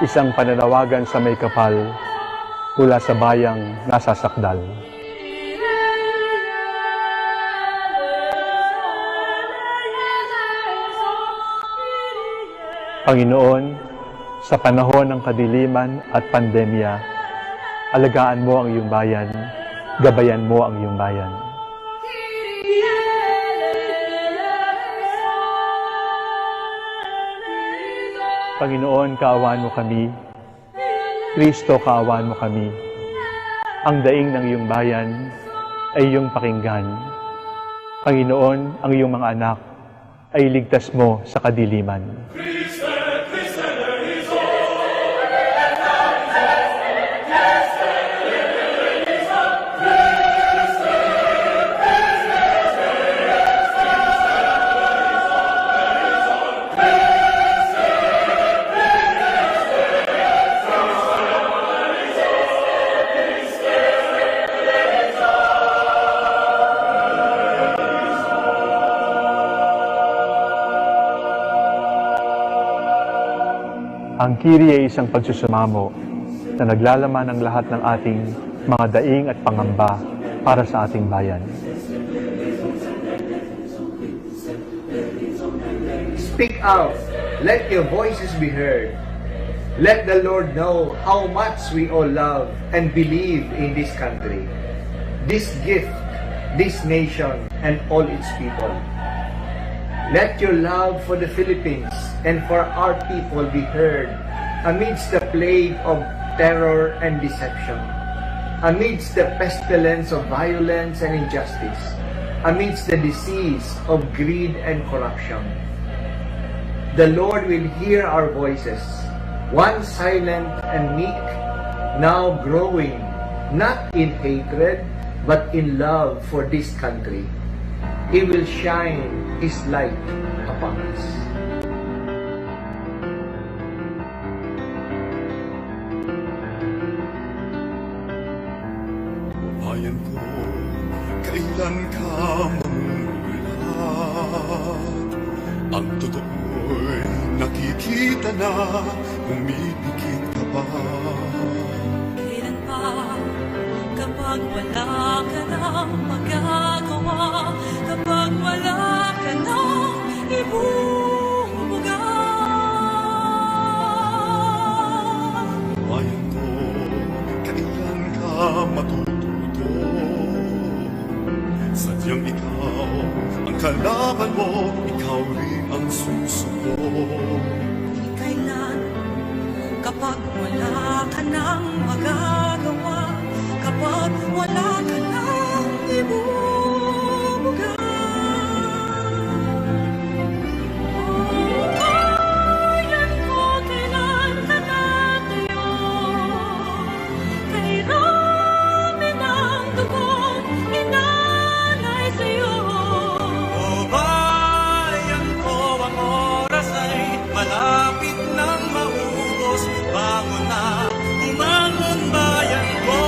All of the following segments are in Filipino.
isang pananawagan sa may kapal mula sa bayang nasasakdal. Panginoon, sa panahon ng kadiliman at pandemya, alagaan mo ang iyong bayan, gabayan mo ang iyong bayan. Panginoon, kaawaan mo kami. Kristo, kaawaan mo kami. Ang daing ng iyong bayan ay iyong pakinggan. Panginoon, ang iyong mga anak ay ligtas mo sa kadiliman. Ang Kiri ay isang pagsusumamo na naglalaman ng lahat ng ating mga daing at pangamba para sa ating bayan. Speak out. Let your voices be heard. Let the Lord know how much we all love and believe in this country, this gift, this nation, and all its people. Let your love for the Philippines and for our people be heard amidst the plague of terror and deception, amidst the pestilence of violence and injustice, amidst the disease of greed and corruption. The Lord will hear our voices, once silent and meek, now growing, not in hatred, but in love for this country. He will shine His light upon us. Bayan ko, kailan ka mamulat? Ang totoo'y nakikita na, pumipikit ka ba? Kailan pa, kapag wala ka nang magagawa, kapag wala ka nang ibubuga. Bayan ko, kailan ka matututo? Sadyang ikaw ang kalaban mo, ikaw rin ang susuko. Kailan, kapag wala ka nang magagawa, kapag wala ka nang ibubuga. Bayan ko, kailan ka tatayo? Kay rami ng dugong inalay sa'yo. O bayan ko, ang oras ay malapit nang maubos. Bangon na, umangon bayan ko.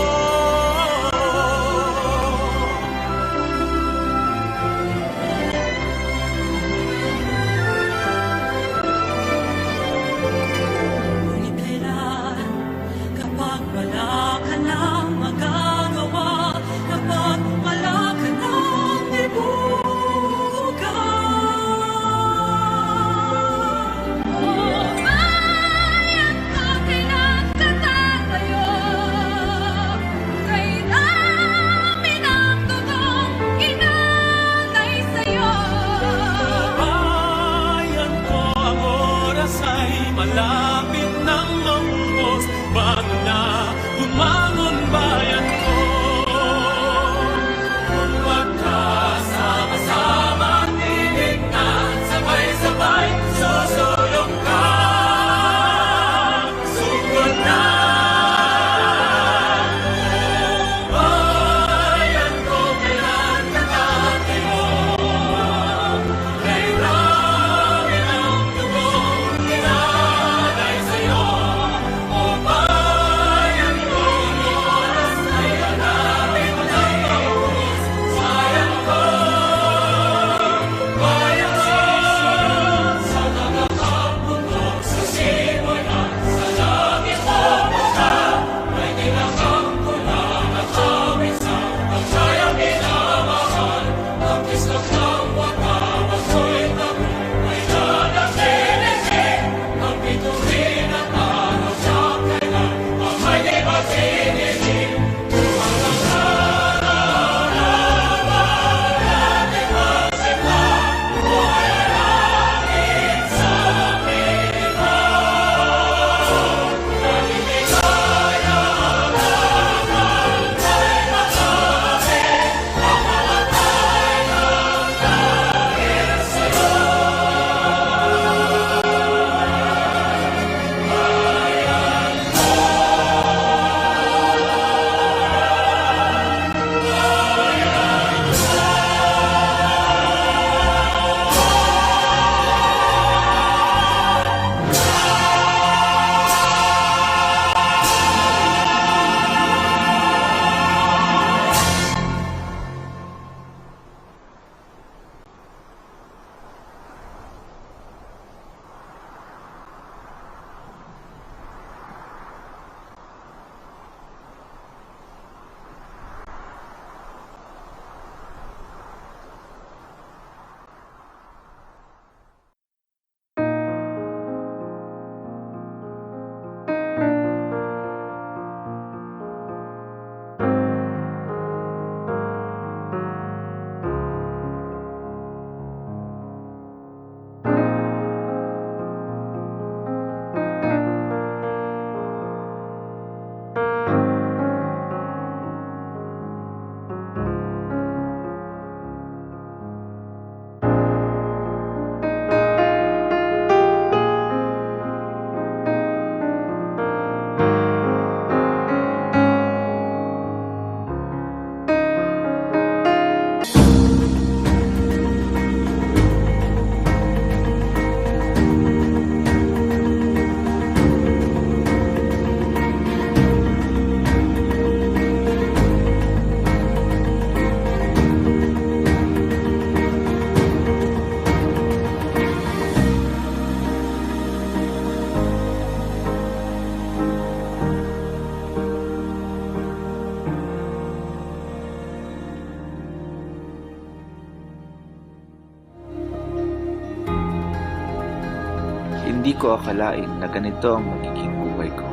Hindi ko akalain na ganito ang magiging buhay ko.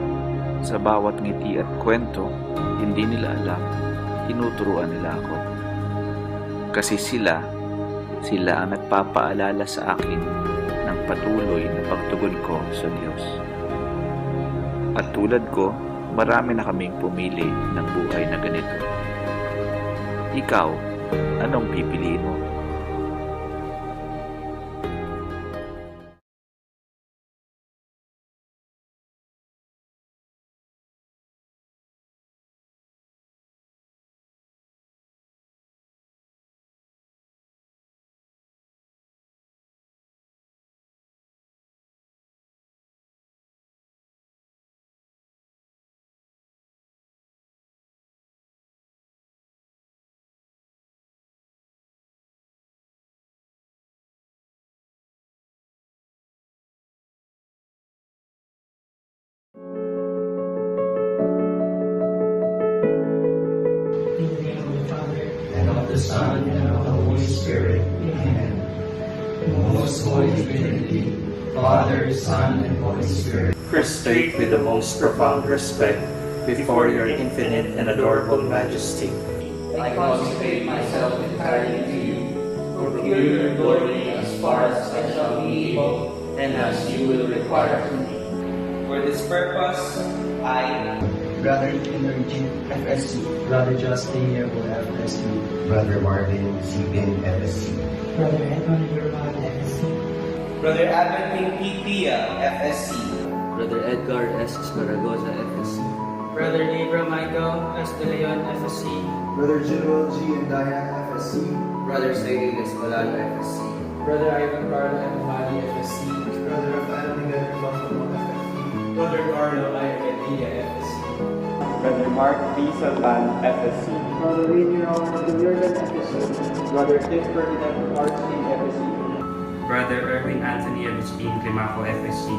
Sa bawat ngiti at kwento, hindi nila alam, tinuturuan nila ako. Kasi sila ang nagpapaalala sa akin ng patuloy na pagtugon ko sa Diyos. At tulad ko, marami na kaming pumili ng buhay na ganito. Ikaw, anong pipiliin mo? And of the Son, and of the Holy Spirit. Amen. Most Holy Trinity, Father, Son, and Holy Spirit. Prostrate with the most profound respect before your infinite and adorable majesty. I consecrate myself entirely to you. Procure your glory as far as I shall be able, and as you will require of me. For this purpose, I, Brother Synergeia FSC, Brother Justin Yebo FSC, Brother Marvin CBN FSC, Brother Edwin Yerman FSC, Brother AMRSP FSC, Brother Edgar S. Zaragoza FSC, Brother Abra Michael S. De Leon FSC, Brother General G. and Diane FSC, Brother Sagan Escolano FSC, Brother Ivan Carlo Emahali FSC, Brother Rafael Miguel Buffalo FSC, Brother Carlo Ayagadilla FSC, Brother Mark B. Salvan FSC, Brother Rainier Jurgen FSC, Brother Tim Ferdinand RC FSC, Brother Irvin Anthony Agustin Climaco FSC,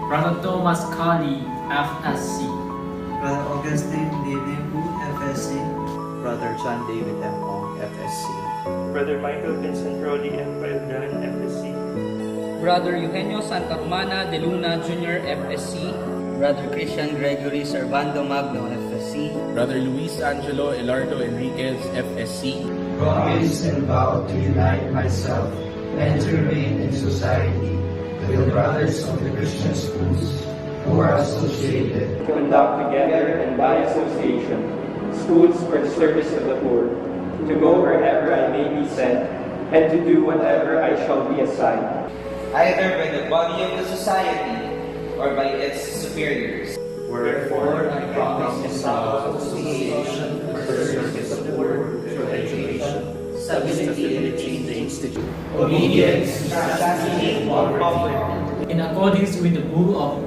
Brother Thomas Kali FSC, Brother Augustine Dinebu FSC, Brother John David M. Ong FSC, Brother Michael Vincent Rodi M. Paeldan FSC, Brother Eugenio Santa Romana de Luna Jr. FSC, Brother Christian Gregory Servando Magno FSC, Brother Luis Angelo Elardo Enriquez FSC. Promise and vow to unite myself and to remain in society with the brothers of the Christian schools who are associated. Conduct together and by association schools for the service of the poor, to go wherever I may be sent, and to do whatever I shall be assigned, either by the body of the society or by its superiors. Wherefore I promise in vow association for the service of the poor through education, stability between the institute, obedience, chastity, and public, in accordance with the rule of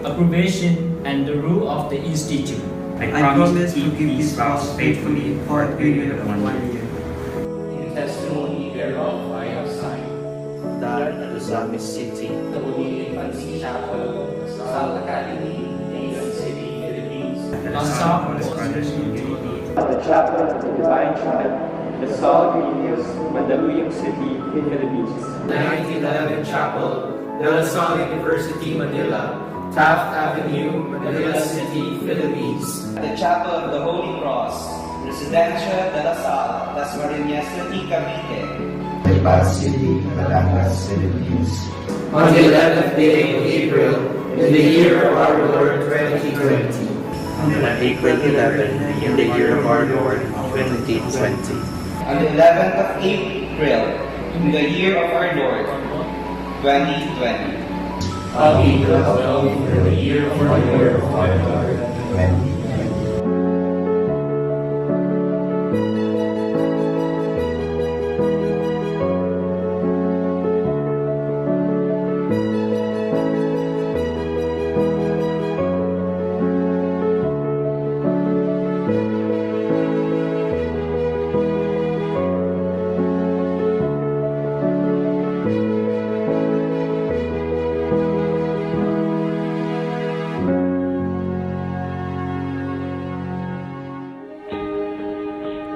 approbation and the rule of the institute. I promise to keep these vows faithfully for a period of 1 year. In testimony thereof I have signed that at the Summit City, the Holy Infancy Chapel, Salle Academy, New City, Philippines, at the Chapel of the Divine Child, the Salle Ignatius, Mandaluyong City, Philippines. The 1911 Chapel, De La Salle University, Manila, Taft Avenue, Manila City, Philippines. The Chapel of the Holy Cross, Residencia de la Salle, Las Marinas City, Cavite. DepEd City, Batangas, Philippines. On the 11th day of April, in the year of our Lord 2020. On April 11, in the year of our Lord 2020. On the 11th of April, in the year of our Lord 2020. On April 12, in the year of our Lord 2020.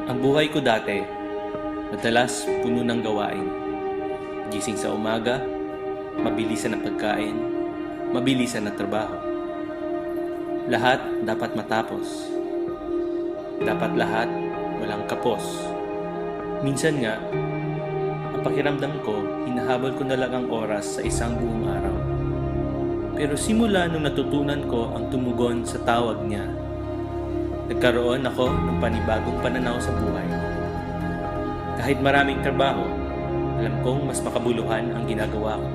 Ang buhay ko dati, madalas puno ng gawain. Gising sa umaga, mabilisan ang pagkain, mabilisan na trabaho. Lahat dapat matapos. Dapat lahat walang kapos. Minsan nga, ang pakiramdam ko, hinahabol ko na lang ang oras sa isang buong araw. Pero simula nung natutunan ko ang tumugon sa tawag niya, nagkaroon ako ng panibagong pananaw sa buhay. Kahit maraming trabaho, alam kong mas makabuluhan ang ginagawa ko.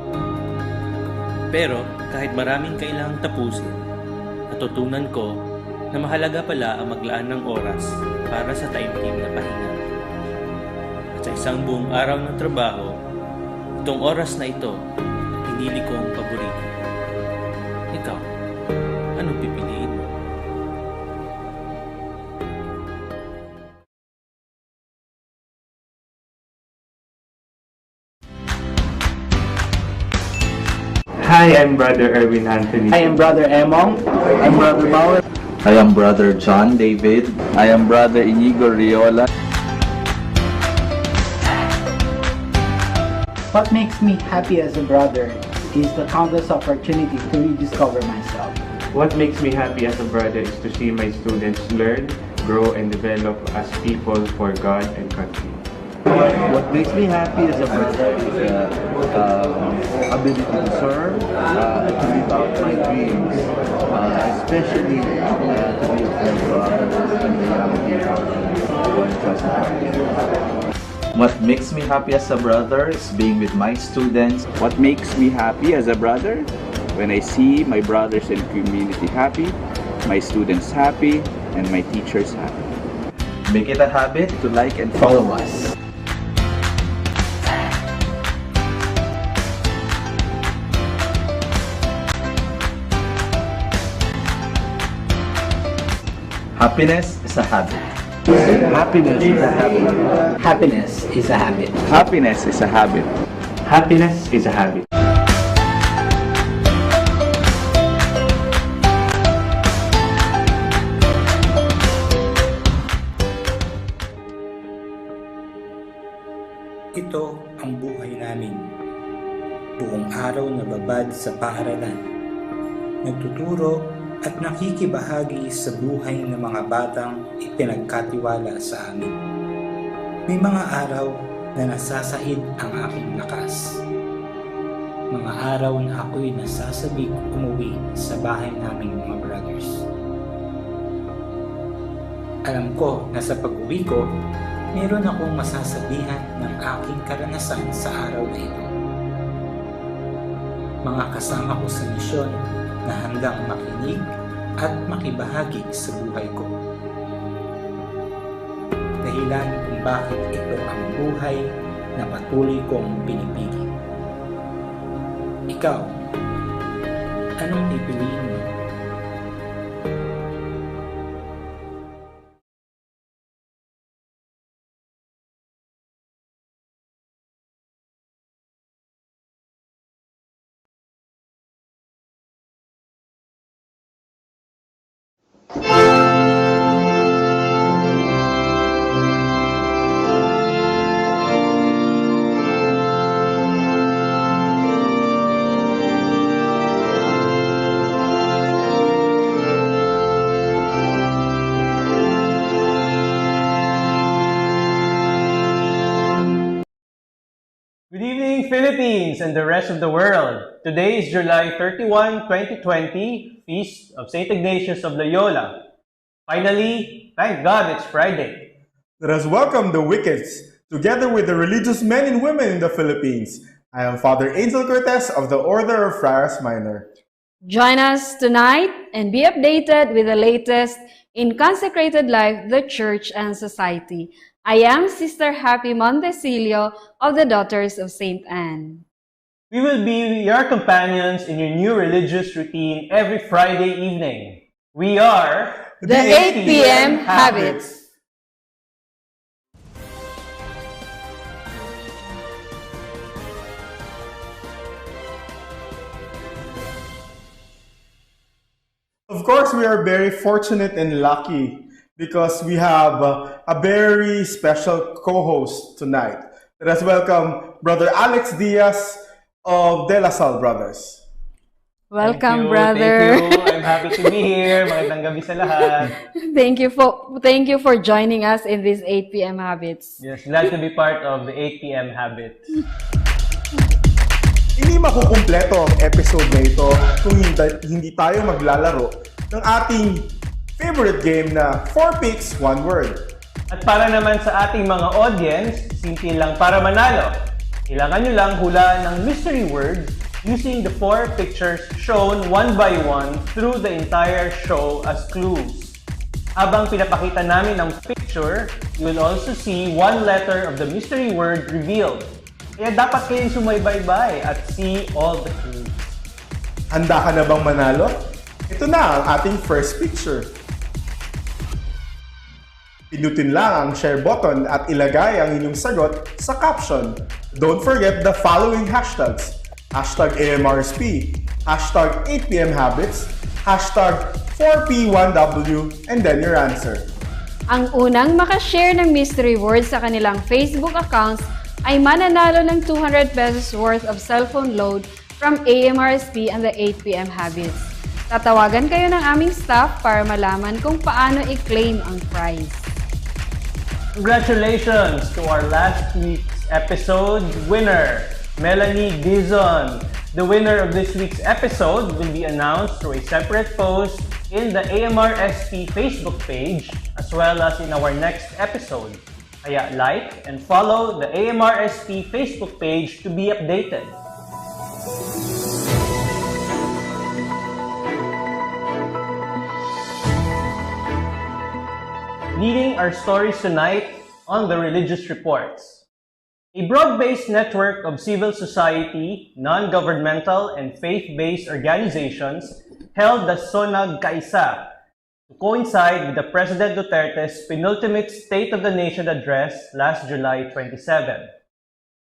Pero kahit maraming kailangang tapusin, natutunan ko na mahalaga pala ang maglaan ng oras para sa time-team na pahinga. At sa isang buong araw ng trabaho, itong oras na ito, pinili kong paborito. Ikaw, anong pipiliin mo? Hi, I'm Brother Erwin Anthony. I am Brother Emong. I'm Brother Bauer. I am Brother John David. I am Brother Inigo Riola. What makes me happy as a brother is the countless opportunity to rediscover myself. What makes me happy as a brother is to see my students learn, grow, and develop as people for God and country. What makes me happy as a brother is ability to serve and to live out my dreams, especially to be a friend to others and the young people who are just What makes me happy as a brother is being with my students. What makes me happy as a brother? When I see my brothers and community happy, my students happy, and my teachers happy. Make it a habit to like and follow us. Happiness is a habit. Happiness is a habit. Happiness is a habit. Happiness is a habit. Happiness is a habit. Ito ang buhay namin. Buong araw na babad sa paaralan. Nagtuturo at nakikibahagi sa buhay ng mga batang ipinagkatiwala sa amin. May mga araw na nasasaid ang aking lakas. Mga araw na ako'y nasasabik umuwi sa bahay naming mga brothers. Alam ko na sa pag-uwi ko, meron akong masasabihan ng aking karanasan sa araw na ito. Mga kasama ko sa misyon na handang makinig at makibahagi sa buhay ko. Dahilan kung bakit ito ang buhay na patuloy kong pinipili. Ikaw, anong pipiliin mo? Good evening, Philippines and the rest of the world. Today is July 31, 2020, Feast of St. Ignatius of Loyola. Finally, thank God it's Friday. Let us welcome the wickets, together with the religious men and women in the Philippines. I am Father Angel Cortez of the Order of Friars Minor. Join us tonight and be updated with the latest in consecrated life, the Church and society. I am Sister Happy Montecillo of the Daughters of St. Anne. We will be your companions in your new religious routine every Friday evening. We are the 8 p.m. Habits. Of course, we are very fortunate and lucky because we have a very special co-host tonight. Let us welcome Brother Alex Diaz of De La Salle Brothers. Welcome, brother. Thank you. I'm happy to be here. Magandang gabi sa lahat. Thank you for joining us in these 8 p.m. habits. Yes, glad to be part of the 8 p.m. habits. Hindi makukumpleto ang episode na ito kung hindi tayo maglalaro ng ating favorite game na 4 picks, 1 word. At para naman sa ating mga audience, simple lang para manalo. Kailangan nyo lang hulaan ng mystery word using the 4 pictures shown one by one through the entire show as clues. Habang pinapakita namin ang picture, you will also see one letter of the mystery word revealed. Kaya dapat kayong sumaybay-bay at see all the clues. Handa ka na bang manalo? Ito na ang ating first picture. Pindutin lang ang share button at ilagay ang inyong sagot sa caption. Don't forget the following hashtags. Hashtag AMRSP, hashtag 8pm habits, hashtag 4p1w, and then your answer. Ang unang makashare ng mystery word sa kanilang Facebook accounts ay mananalo ng 200 pesos worth of cellphone load from AMRSP and the 8pm habits. Tatawagan kayo ng aming staff para malaman kung paano i-claim ang prize. Congratulations to our last week's episode winner, Melanie Dizon. The winner of this week's episode will be announced through a separate post in the AMRSP Facebook page as well as in our next episode. Kaya like and follow the AMRSP Facebook page to be updated. Leading our stories tonight on the religious reports. A broad-based network of civil society, non-governmental, and faith-based organizations held the Sonag Kaisa to coincide with the President Duterte's penultimate State of the Nation address last July 27.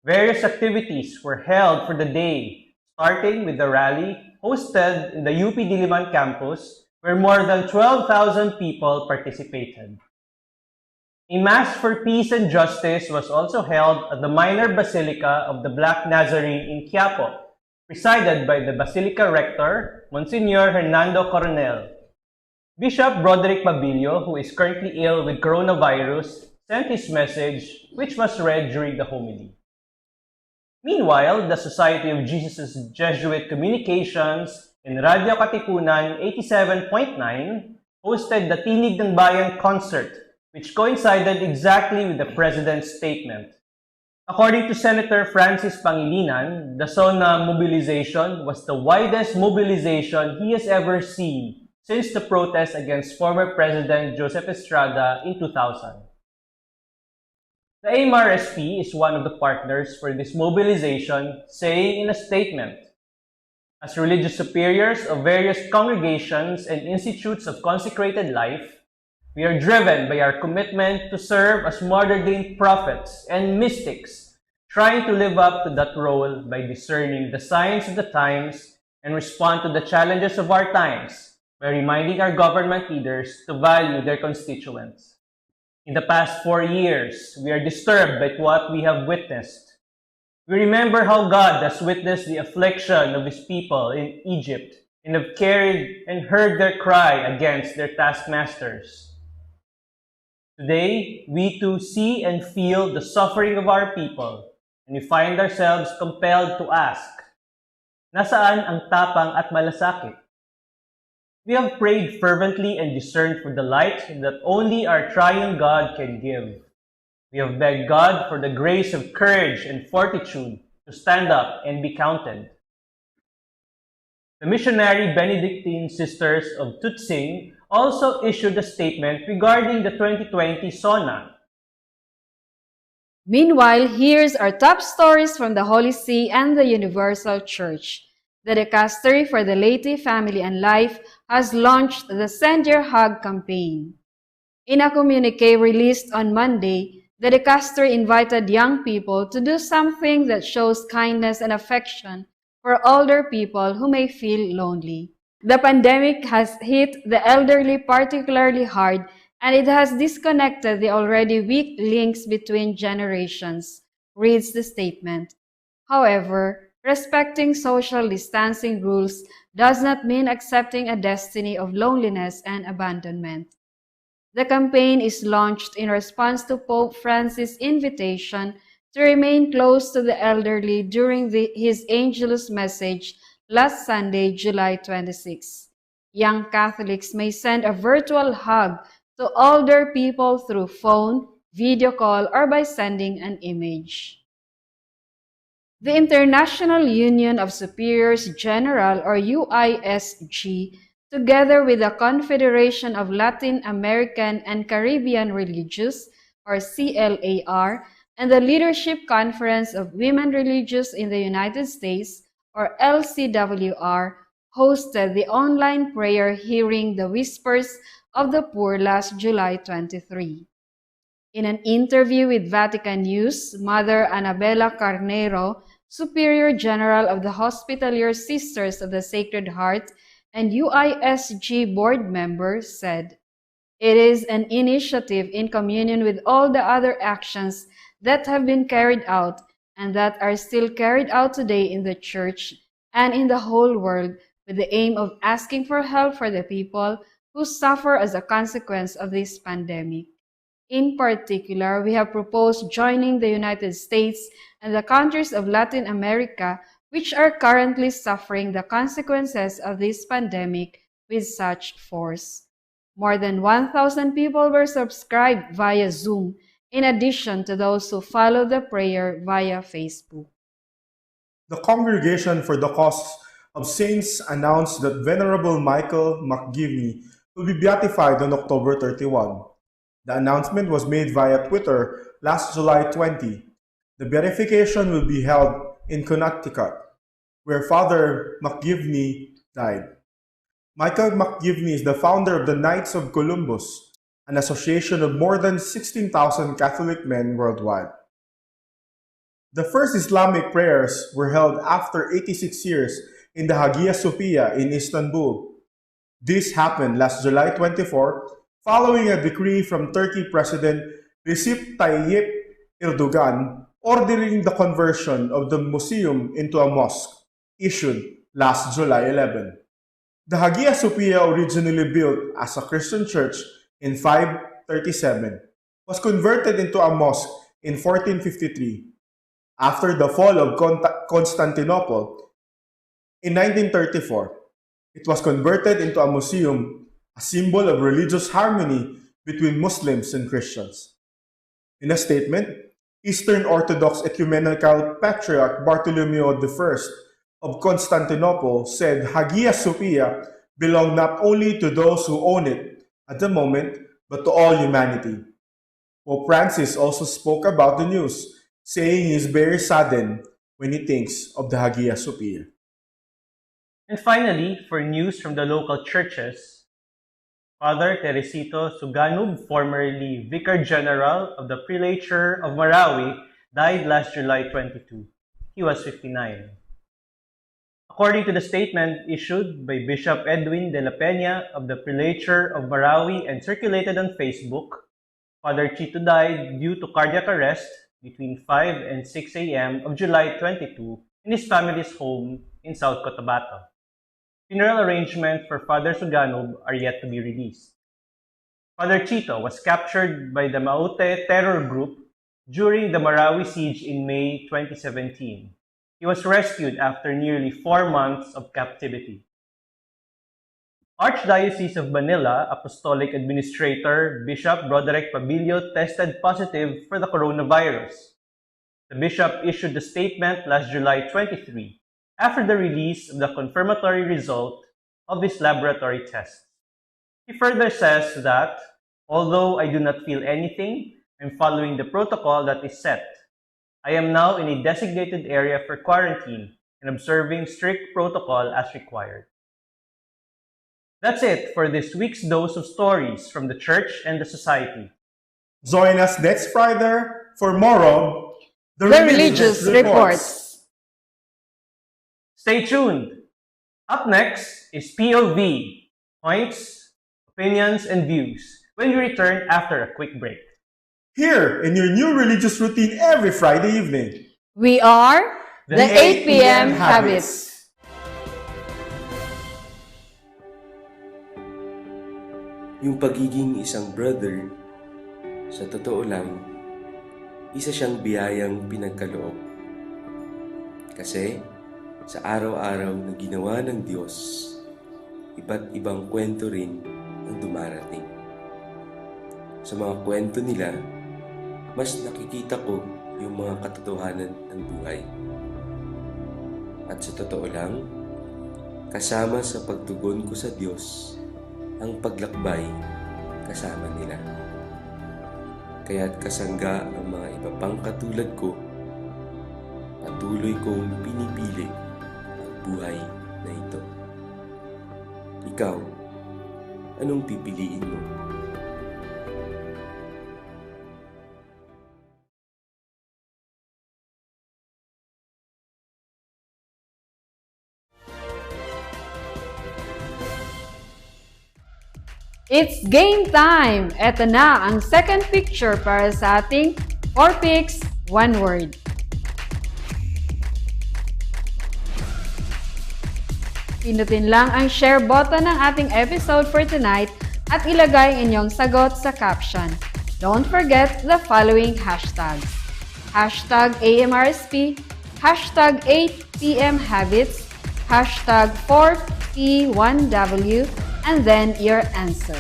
Various activities were held for the day, starting with the rally hosted in the UP Diliman campus, where more than 12,000 people participated. A Mass for Peace and Justice was also held at the Minor Basilica of the Black Nazarene in Quiapo, presided by the Basilica Rector, Monsignor Hernando Coronel. Bishop Broderick Mabilio, who is currently ill with coronavirus, sent his message, which was read during the homily. Meanwhile, the Society of Jesus' Jesuit Communications in Radyo Katipunan 87.9 hosted the Tinig ng Bayan concert, which coincided exactly with the President's statement. According to Senator Francis Pangilinan, the SONA mobilization was the widest mobilization he has ever seen since the protest against former President Joseph Estrada in 2000. The AMRSP is one of the partners for this mobilization, saying in a statement, "As religious superiors of various congregations and institutes of consecrated life, we are driven by our commitment to serve as modern-day prophets and mystics, trying to live up to that role by discerning the signs of the times and respond to the challenges of our times by reminding our government leaders to value their constituents. In the past 4 years, we are disturbed by what we have witnessed. We remember how God has witnessed the affliction of His people in Egypt and have carried and heard their cry against their taskmasters. Today, we too see and feel the suffering of our people, and we find ourselves compelled to ask, nasaan ang tapang at malasakit? We have prayed fervently and discerned for the light that only our triune God can give. We have begged God for the grace of courage and fortitude to stand up and be counted. The missionary Benedictine Sisters of Tutsing also issued a statement regarding the 2020 SONA. Meanwhile, here's our top stories from the Holy See and the Universal Church. The Dicastery for the Laity, Family and Life has launched the Send Your Hug campaign. In a communique released on Monday, the Dicastery invited young people to do something that shows kindness and affection for older people who may feel lonely. The pandemic has hit the elderly particularly hard, and it has disconnected the already weak links between generations, reads the statement. However, respecting social distancing rules does not mean accepting a destiny of loneliness and abandonment. The campaign is launched in response to Pope Francis' invitation to remain close to the elderly during his Angelus message last Sunday, July 26. Young Catholics may send a virtual hug to older people through phone, video call, or by sending an image. The International Union of Superiors General, or UISG, together with the Confederation of Latin American and Caribbean Religious, or CLAR, and the Leadership Conference of Women Religious in the United States, or LCWR, hosted the online prayer hearing The Whispers of the Poor last July 23. In an interview with Vatican News, Mother Annabella Carnero, Superior General of the Hospitalier Sisters of the Sacred Heart and UISG board member, said, "It is an initiative in communion with all the other actions that have been carried out and that are still carried out today in the Church and in the whole world with the aim of asking for help for the people who suffer as a consequence of this pandemic. In particular, we have proposed joining the United States and the countries of Latin America, which are currently suffering the consequences of this pandemic with such force." More than 1,000 people were subscribed via Zoom, in addition to those who followed the prayer via Facebook. The Congregation for the Cause of Saints announced that Venerable Michael McGivney will be beatified on October 31. The announcement was made via Twitter last July 20. The beatification will be held in Connecticut, where Father McGivney died. Michael McGivney is the founder of the Knights of Columbus, an association of more than 16,000 Catholic men worldwide. The first Islamic prayers were held after 86 years in the Hagia Sophia in Istanbul. This happened last July 24, following a decree from Turkey President Recep Tayyip Erdogan ordering the conversion of the museum into a mosque, issued last July 11. The Hagia Sophia, originally built as a Christian church in 537, was converted into a mosque in 1453. After the fall of Constantinople in 1934, it was converted into a museum, a symbol of religious harmony between Muslims and Christians. In a statement, Eastern Orthodox Ecumenical Patriarch Bartholomew I of Constantinople said Hagia Sophia belonged not only to those who own it at the moment, but to all humanity. Pope Francis also spoke about the news, saying he is very saddened when he thinks of the Hagia Sophia. And finally, for news from the local churches, Father Teresito Suganub, formerly Vicar General of the Prelature of Marawi, died last July 22. He was 59. According to the statement issued by Bishop Edwin de la Peña of the Prelature of Marawi and circulated on Facebook, Father Chito died due to cardiac arrest between 5 and 6 a.m. of July 22 in his family's home in South Cotabato. Funeral arrangements for Father Suganub are yet to be released. Father Chito was captured by the Maute terror group during the Marawi siege in May 2017. He was rescued after nearly 4 months of captivity. Archdiocese of Manila Apostolic Administrator Bishop Broderick Pabilio tested positive for the coronavirus. The bishop issued a statement last July 23 after the release of the confirmatory result of his laboratory tests. He further says that, although I do not feel anything, I'm following the protocol that is set. I am now in a designated area for quarantine and observing strict protocol as required. That's it for this week's dose of stories from the Church and the Society. Join us next Friday for more of The Religious Reports. Stay tuned. Up next is POV, Points, Opinions, and Views, when we return after a quick break. Here in your new religious routine every Friday evening. We are The 8 p.m. Habits. Yung pagiging isang brother, sa totoo lang, isa siyang biyayang pinagkaloob. Kasi sa araw-araw na ginawa ng Diyos, iba't ibang kwento rin ang dumarating. Sa mga kwento nila, mas nakikita ko yung mga katotohanan ng buhay. At sa totoo lang, kasama sa pagtugon ko sa Diyos, ang paglakbay kasama nila. Kaya't kasangga ang mga iba pang katulad ko, patuloy kong pinipili ang buhay na ito. Ikaw, anong pipiliin mo? It's game time! Eto na ang second picture para sa ating 4 picks, 1 word. Pinutin lang ang share button ng ating episode for tonight at ilagay ang inyong sagot sa caption. Don't forget the following hashtags. Hashtag AMRSP, hashtag 8pm habits, hashtag 4p1w, and then your answer.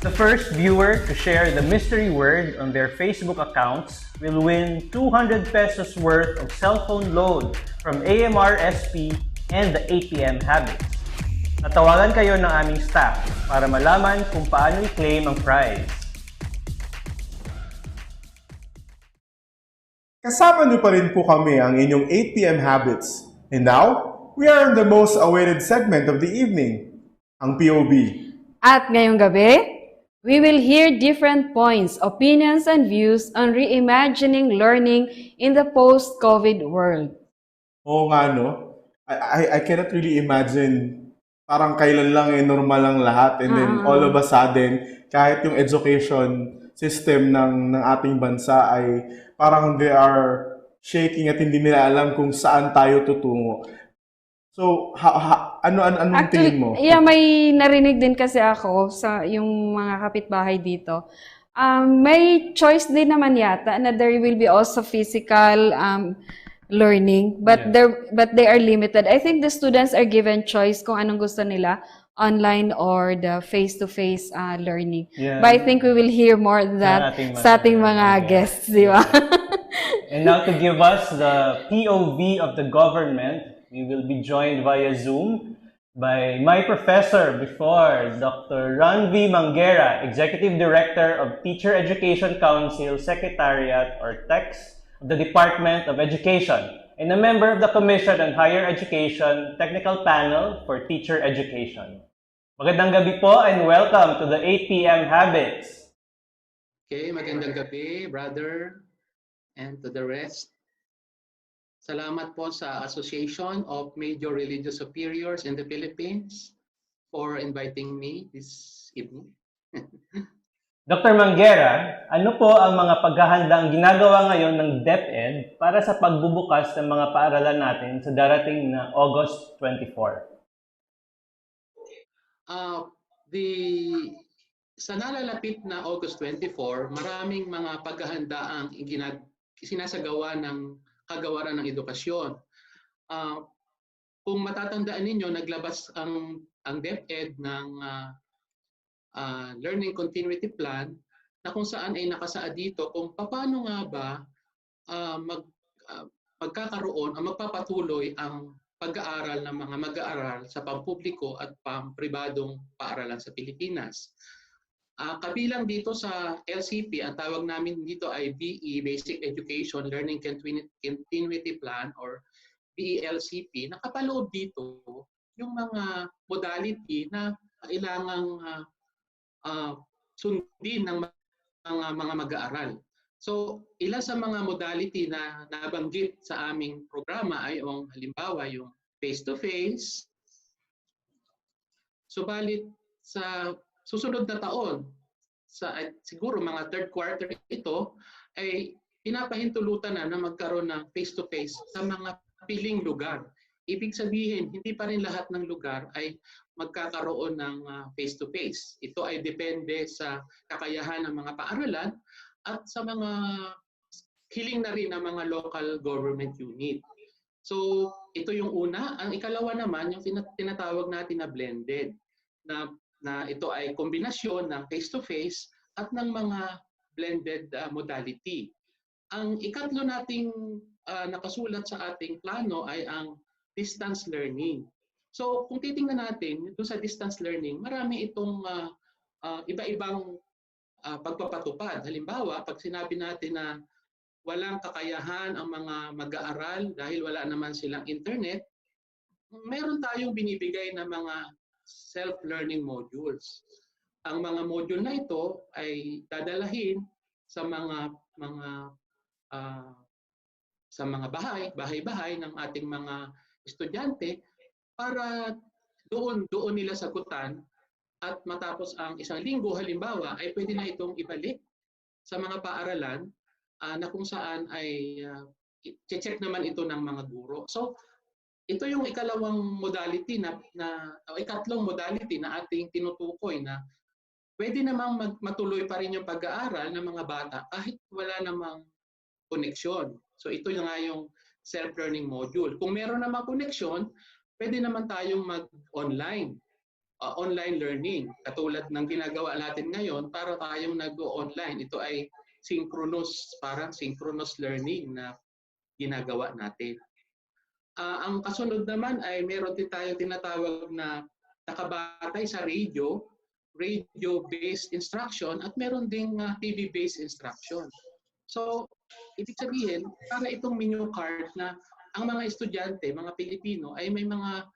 The first viewer to share the mystery word on their Facebook accounts will win 200 pesos worth of cell phone load from AMRSP and the 8pm habits. Tatawagan kayo ng aming staff para malaman kung paano i-claim ang prize. Kasama niyo pa rin po kami ang inyong 8pm habits. And now, we are in the most awaited segment of the evening, ang POV. At ngayong gabi, we will hear different points, opinions, and views on reimagining learning in the post-COVID world. Oo nga, no? I cannot really imagine parang kailan lang normal lang lahat and then all of a sudden, kahit yung education system ng ating bansa ay parang they are shaking at hindi nila alam kung saan tayo tutungo. So, anong tingin mo? Yeah, may narinig din kasi ako sa yung mga kapitbahay dito. May choice din naman yata na there will be also physical learning, but they are limited. I think the students are given choice kung anong gusto nila, online or the face-to-face learning. Yeah. But I think we will hear more of that sa ating mga guests, di ba? And now to give us the POV of the government, we will be joined via Zoom by my professor before, Dr. RUNVI Manguerra, Executive Director of Teacher Education Council Secretariat or TEX of the Department of Education, and a member of the Commission on Higher Education Technical Panel for Teacher Education. Magandang gabi po and welcome to the 8pm Habits. Okay, magandang gabi, brother, and to the rest. Salamat po sa Association of Major Religious Superiors in the Philippines for inviting me this evening. Dr. Manguerra, ano po ang mga paghahandang ginagawa ngayon ng DepEd para sa pagbubukas ng mga paaralan natin sa darating na August 24? Sa nalalapit na August 24, maraming mga paghahandaang sinasagawa ng Kagawaran ng Edukasyon. Kung matatandaan ninyo, naglabas ang DepEd ng Learning Continuity Plan na kung saan ay nakasaad dito kung paano nga ba magkakaroon o magpapatuloy ang pag-aaral ng mga mag-aaral sa pampubliko at pampribadong paaralan sa Pilipinas. Kabilang dito sa LCP, ang tawag namin dito ay BE, Basic Education Learning Continuity Plan or BELCP, nakapaloob dito yung mga modality na kailangang sundin ng mga mag-aaral. So, ilan sa mga modality na nabanggit sa aming programa ay yung halimbawa yung face-to-face. Subalit sa susunod na taon, siguro mga third quarter ito, ay pinapahintulutan na magkaroon ng face-to-face sa mga piling lugar. Ibig sabihin, hindi pa rin lahat ng lugar ay magkakaroon ng face-to-face. Ito ay depende sa kakayahan ng mga paaralan at sa mga hiling na rin ng mga local government unit. So, ito yung una. Ang ikalawa naman, yung tinatawag natin na blended, na ito ay kombinasyon ng face-to-face at ng mga blended modality. Ang ikatlo nating nakasulat sa ating plano ay ang distance learning. So, kung titingnan natin ito sa distance learning, marami itong iba-ibang pagpapatupad. Halimbawa, pag sinabi natin na walang kakayahan ang mga mag-aaral dahil wala naman silang internet, meron tayong binibigay na mga self-learning modules. Ang mga module na ito ay dadalahin sa mga bahay-bahay ng ating mga estudyante para doon nila sagutan at matapos ang isang linggo halimbawa ay pwede na itong ibalik sa mga paaralan na kung saan ay check naman ito ng mga guro. So ito yung ikalawang modality ikatlong modality na ating tinutukoy na pwede namang matuloy pa rin yung pag-aaral ng mga bata kahit wala namang koneksyon. So ito nga yung self-learning module. Kung meron namang koneksyon, pwede naman tayong mag-online. Online learning. Katulad ng ginagawa natin ngayon para tayong nag-online. Ito ay parang synchronous learning na ginagawa natin. Ang kasunod naman ay meron din tayong tinatawag na nakabatay sa radio-based instruction at meron ding TV-based instruction. So, ibig sabihin, para itong menu card na ang mga estudyante, mga Pilipino, ay may mga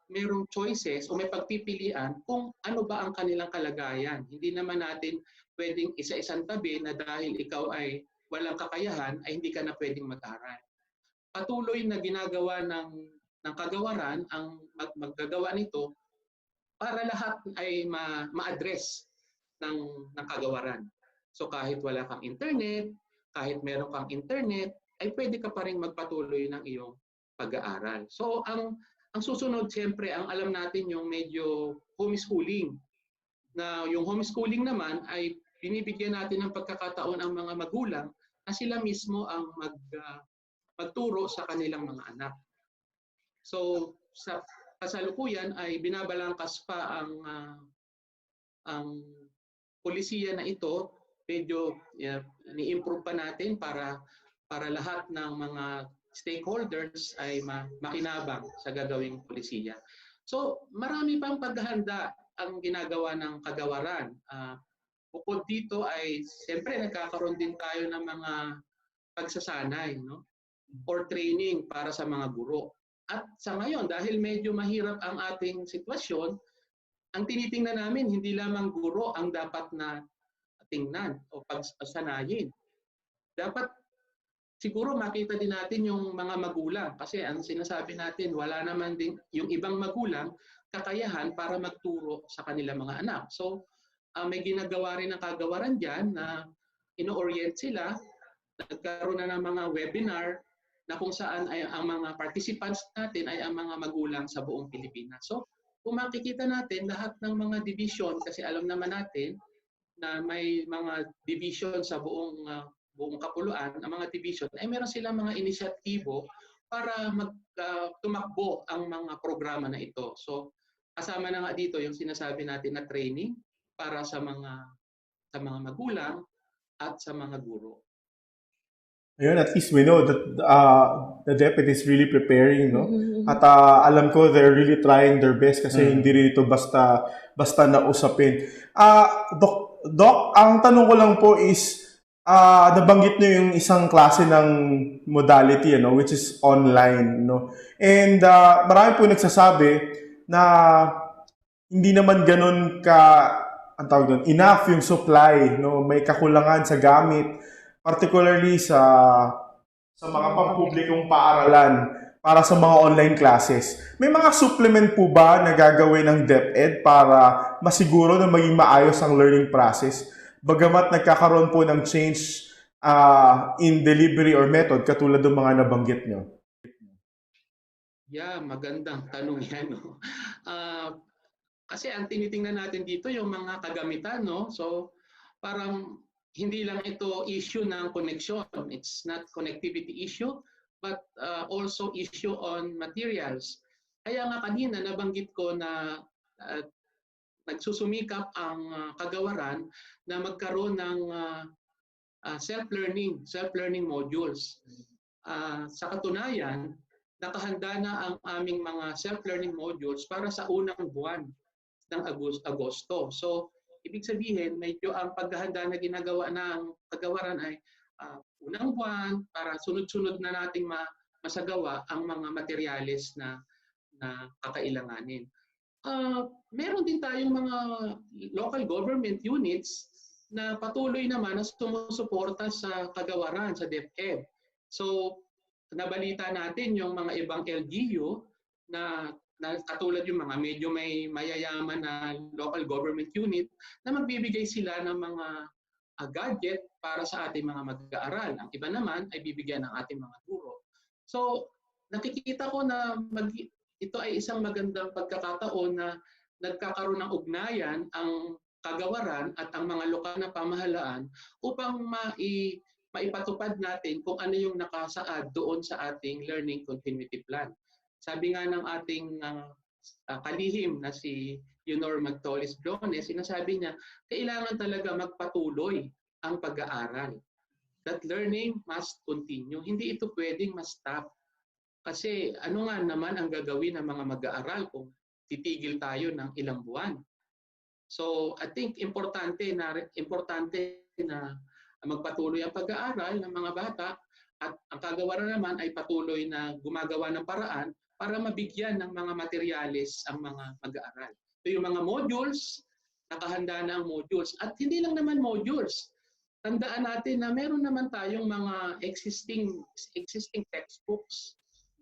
merong choices o may pagpipilian kung ano ba ang kanilang kalagayan. Hindi naman natin pwedeng isa-isang tabi na dahil ikaw ay walang kakayahan, ay hindi ka na pwedeng mag-aral. Patuloy na ginagawa ng kagawaran ang maggagawa nito para lahat ay ma-address ng kagawaran. So kahit wala kang internet, kahit meron kang internet, ay pwede ka pa rin magpatuloy ng iyong pag-aaral. So ang susunod, siyempre, ang alam natin yung medyo homeschooling. Na yung homeschooling naman ay binibigyan natin ng pagkakataon ang mga magulang na sila mismo ang magturo sa kanilang mga anak. So sa kasalukuyan ay binabalangkas pa ang polisiya na ito. Medyo ni-improve pa natin para lahat ng mga stakeholders ay makinabang sa gagawing polisiya. So marami pang paghahanda ang ginagawa ng kagawaran. Bukod dito ay siyempre nagkakaroon din tayo ng mga pagsasanay, no? Or training para sa mga guro. At sa ngayon, dahil medyo mahirap ang ating sitwasyon, ang tinitingnan namin hindi lamang guro ang dapat na tingnan o pagsanayin. Dapat siguro makita din natin yung mga magulang kasi ang sinasabi natin wala naman din yung ibang magulang kakayahan para magturo sa kanilang mga anak. So may ginagawa rin ng kagawaran dyan na ino-orient sila, nagkaroon na ng mga webinar na kung saan ay ang mga participants natin ay ang mga magulang sa buong Pilipinas. So kung makikita natin lahat ng mga division, kasi alam naman natin na may mga division sa buong kapuluan, ang mga division, ay meron silang mga inisyatibo para tumakbo ang mga programa na ito. So, kasama na nga dito yung sinasabi natin na training para sa mga magulang at sa mga guro. Ayun, at least we know that the DepEd is really preparing, no? At alam ko they're really trying their best kasi hindi rin ito basta nausapin. Doc, ang tanong ko lang po is, nabanggit niyo yung isang klase ng modality, which is online, no? And marami po nagsasabi na hindi naman ganun enough yung supply, no? May kakulangan sa gamit, particularly sa mga pampublikong paaralan para sa mga online classes. May mga supplement po ba na gagawin ng DepEd para masiguro na maging maayos ang learning process? Bagamat nagkakaroon po ng change in delivery or method katulad ng mga nabanggit nyo. Yeah, magandang tanong yan. No? Kasi ang tinitingnan natin dito yung mga kagamitan, no? So parang hindi lang ito issue ng connection. It's not connectivity issue, but also issue on materials. Kaya nga kanina nabanggit ko na nagsusumikap ang kagawaran na magkaroon ng self-learning modules. Sa katunayan, nakahanda na ang aming mga self-learning modules para sa unang buwan ng Agosto. So, ibig sabihin, medyo ang paghahanda na ginagawa ng kagawaran ay unang buwan para sunod-sunod na nating masagawa ang mga materyales na kakailanganin. Meron din tayong mga local government units na patuloy naman na sumusuporta sa kagawaran, sa DepEd. So, nabalita natin yung mga ibang LGU na katulad yung mga medyo may mayayaman na local government unit na magbibigay sila ng mga gadget para sa ating mga mag-aaral. Ang iba naman ay bibigyan ng ating mga guro. So, nakikita ko na ito ay isang magandang pagkakataon na nagkakaroon ng ugnayan ang kagawaran at ang mga lokal na pamahalaan upang maipatupad natin kung ano yung nakasaad doon sa ating learning continuity plan. Sabi nga ng ating kalihim na si Yunor Magtolis-Briones, sinasabi niya, kailangan talaga magpatuloy ang pag-aaral. That learning must continue. Hindi ito pwedeng ma-stop. Kasi ano nga naman ang gagawin ng mga mag-aaral kung titigil tayo ng ilang buwan? So I think importante na magpatuloy ang pag-aaral ng mga bata at ang kagawaran naman ay patuloy na gumagawa ng paraan para mabigyan ng mga materyales ang mga mag-aaral. So yung mga modules, nakahanda na ang modules. At hindi lang naman modules. Tandaan natin na meron naman tayong mga existing textbooks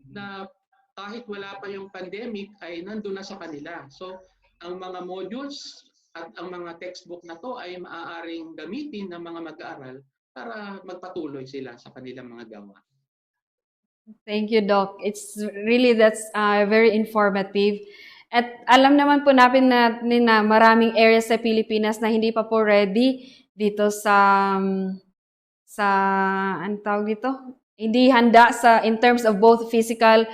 na kahit wala pa yung pandemic ay nandun na sa kanila. So ang mga modules at ang mga textbook na to ay maaaring gamitin ng mga mag-aaral para magpatuloy sila sa kanilang mga gawa. Thank you, Doc. That's very informative. At alam naman po natin na maraming areas sa Pilipinas na hindi pa po ready dito ano tawag dito? Hindi handa in terms of both physical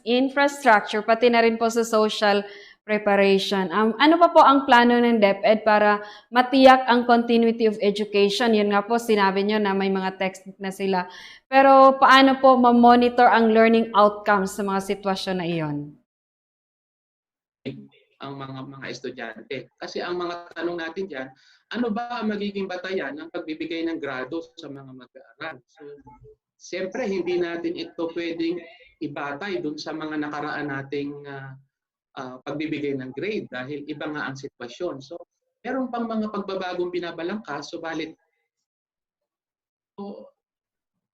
infrastructure pati na rin po sa social preparation. Ano pa po ang plano ng DepEd para matiyak ang continuity of education? Yun nga po, sinabi nyo na may mga textbook na sila. Pero paano po ma-monitor ang learning outcomes sa mga sitwasyon na iyon? Ang mga estudyante. Kasi ang mga tanong natin dyan, ano ba ang magiging batayan ng pagbibigay ng grado sa mga mag-aaral? So, siyempre, hindi natin ito pwedeng ibatay dun sa mga nakaraan nating pagbibigay ng grade dahil iba nga ang sitwasyon. So, meron pang mga pagbabagong binabalangkas, subalit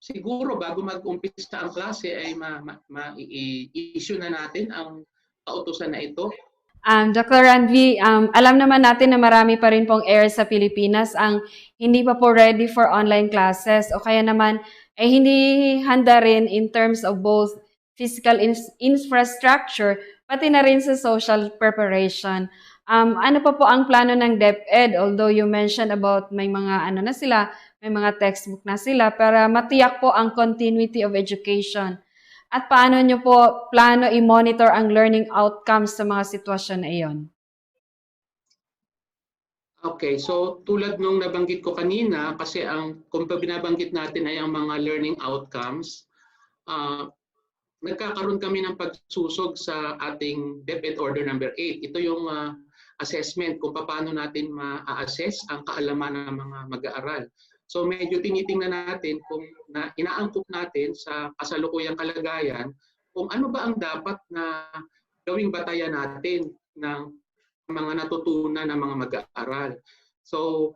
siguro bago mag-umpisa ang klase ay ma-issue na natin ang kautusan na ito. Dr. RUNVI, alam naman natin na marami pa rin pong areas sa Pilipinas ang hindi pa po ready for online classes o kaya naman ay hindi handa rin in terms of both physical infrastructure pati na rin sa social preparation. Ano pa po ang plano ng DepEd? Although you mentioned about may mga may mga textbook na sila para matiyak po ang continuity of education. At paano nyo po plano i-monitor ang learning outcomes sa mga sitwasyon na iyon? Okay, so tulad nung nabanggit ko kanina, kasi kung binabanggit natin ay ang mga learning outcomes, nagkakaroon kami ng pagsusog sa ating DepEd Order number 8. Ito yung assessment kung paano natin ma-assess ang kaalaman ng mga mag-aaral. So medyo tinitingnan natin kung inaangkop natin sa kasalukuyang kalagayan kung ano ba ang dapat na gawing batayan natin ng mga natutunan ng mga mag-aaral. So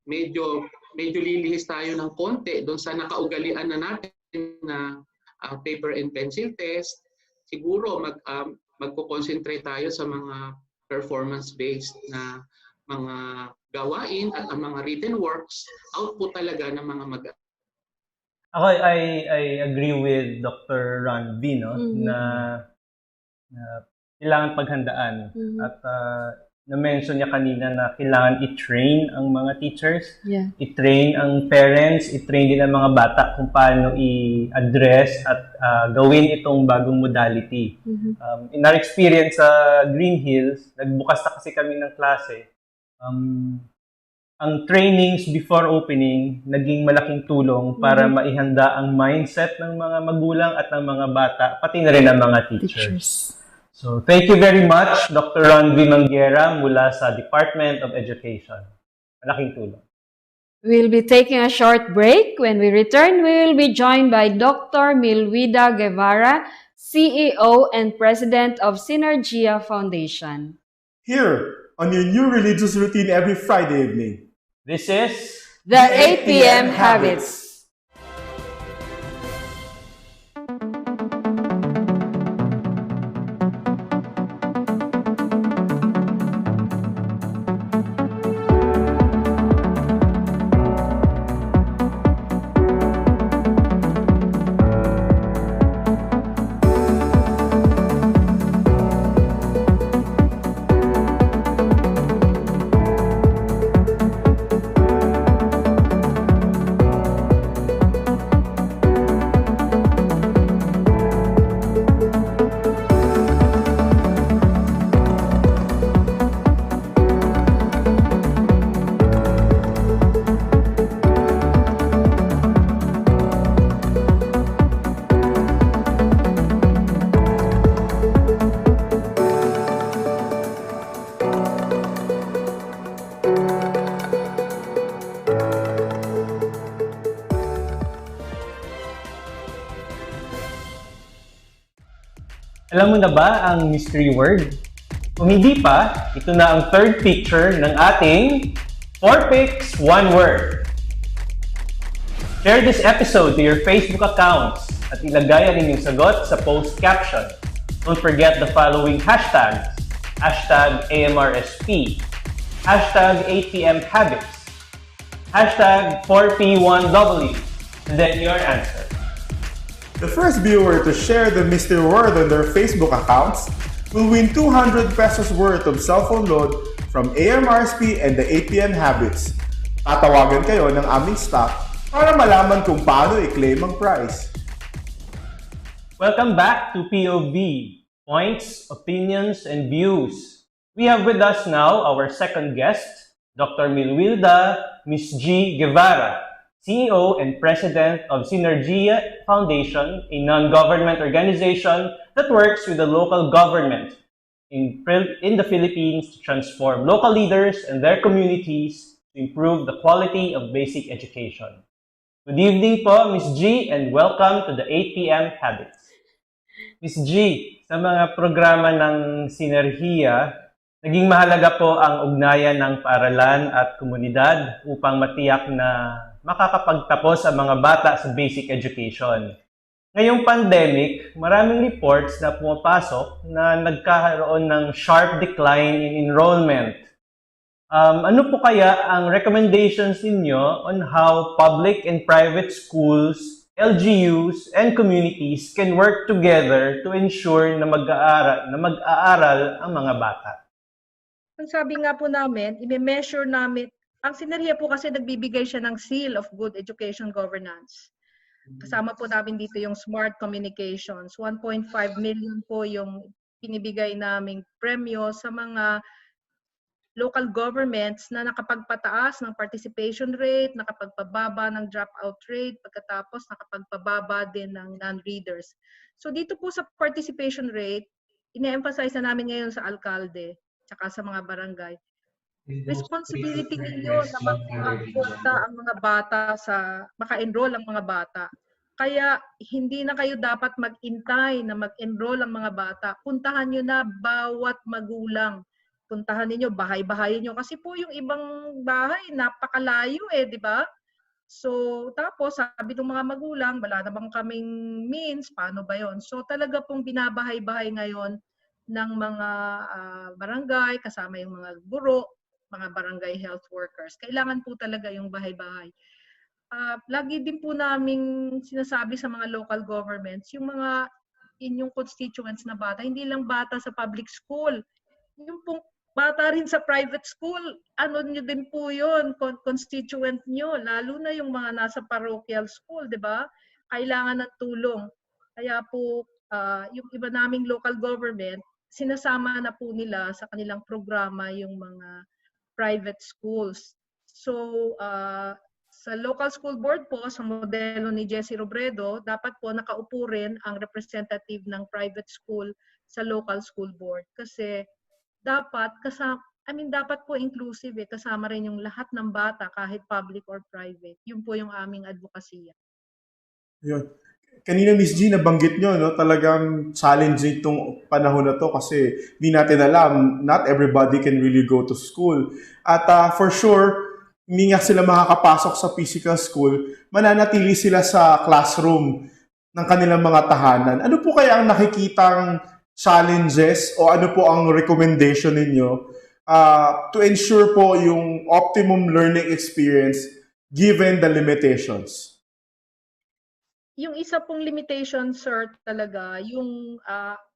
medyo lilihis tayo ng konti doon sa nakaugalian na natin na paper and pencil test. Siguro magko-concentrate tayo sa mga performance-based na mga gawain at ang mga written works, output talaga ng mga Ako, I agree with Dr. RUNVI, no? Na kailangan paghandaan. At na-mention niya kanina na kailangan i-train ang mga teachers, i-train ang parents, i-train din ang mga bata kung paano i-address at gawin itong bagong modality. In our experience sa Green Hills, nagbukas na kasi kami ng klase. Ang trainings before opening naging malaking tulong para maihanda ang mindset ng mga magulang at ng mga bata, pati na rin ang mga teachers. So, thank you very much, Dr. RUNVI Manguerrra mula sa Department of Education. Malaking tulong. We'll be taking a short break. When we return, we will be joined by Dr. MILWIDA GUEVARA, CEO and President of Synergeia Foundation. Here, on your new religious routine every Friday evening. This is The 8 p.m. Habits. Alam mo na ba ang mystery word? Kung hindi pa, ito na ang third picture ng ating 4 Picks, 1 Word. Share this episode to your Facebook accounts at ilagay ang inyong sagot sa post caption. Don't forget the following hashtags. Hashtag AMRSP, hashtag 8pm habits, hashtag 4P1W, and then your answer. The first viewer to share the mystery word on their Facebook accounts will win 200 pesos worth of cell phone load from AMRSP and the 8 p.m. Habits. Tatawagan kayo ng aming staff para malaman kung paano i-claim ang prize. Welcome back to POV, Points, Opinions, and Views. We have with us now our second guest, Dr. MILWIDA Ms. G. Guevara, CEO and President of Synergeia Foundation, a non-government organization that works with the local government in the Philippines to transform local leaders and their communities to improve the quality of basic education. Good evening po, Ms. G, and welcome to the 8 p.m. Habits. Ms. G, sa mga programa ng Synergeia, naging mahalaga po ang ugnayan ng paaralan at komunidad upang matiyak na makakapagtapos ang mga bata sa basic education. Ngayong pandemic, maraming reports na pumapasok na nagkakaroon ng sharp decline in enrollment. Ano po kaya ang recommendations ninyo on how public and private schools, LGUs, and communities can work together to ensure na mag-aaral ang mga bata? Ang sabi nga po namin, i-measure namin. Ang Synergeia po kasi nagbibigay siya ng seal of good education governance. Kasama po namin dito yung smart communications. 1.5 million po yung pinibigay naming premyo sa mga local governments na nakapagpataas ng participation rate, nakapagpababa ng dropout rate, pagkatapos nakapagpababa din ng non-readers. So dito po sa participation rate, ine-emphasize na namin ngayon sa alkalde, tsaka sa mga barangay. Responsibility ninyo na mag-enroll ang mga bata maka-enroll ang mga bata. Kaya hindi na kayo dapat mag-intay na mag-enroll ang mga bata. Puntahan nyo na bawat magulang. Puntahan niyo bahay-bahay niyo kasi po yung ibang bahay napakalayo di ba? So tapos sabi ng mga magulang, wala na bang kaming means, paano ba 'yon? So talaga pong binabahay-bahay ngayon ng mga barangay kasama yung mga guro, mga barangay health workers. Kailangan po talaga yung bahay-bahay. lagi din po naming sinasabi sa mga local governments, yung mga inyong constituents na bata, hindi lang bata sa public school, yung pong bata rin sa private school, ano nyo din po yun, constituent nyo, lalo na yung mga nasa parochial school, di ba? Kailangan ng tulong. Kaya po, yung iba naming local government, sinasama na po nila sa kanilang programa yung mga private schools. So, sa local school board po, sa modelo ni Jessie Robredo, dapat po nakaupo rin ang representative ng private school sa local school board. Kasi dapat dapat po inclusive kasama rin yung lahat ng bata kahit public or private. Yun po yung aming advokasya. Yun. Kanina Miss G, nabanggit nyo, no? Talagang challenging itong panahon na to kasi di natin alam, not everybody can really go to school. At for sure, hindi nga sila makakapasok sa physical school, mananatili sila sa classroom ng kanilang mga tahanan. Ano po kaya ang nakikitang challenges o ano po ang recommendation ninyo to ensure po yung optimum learning experience given the limitations? Yung isa pong limitation, sir, talaga, yung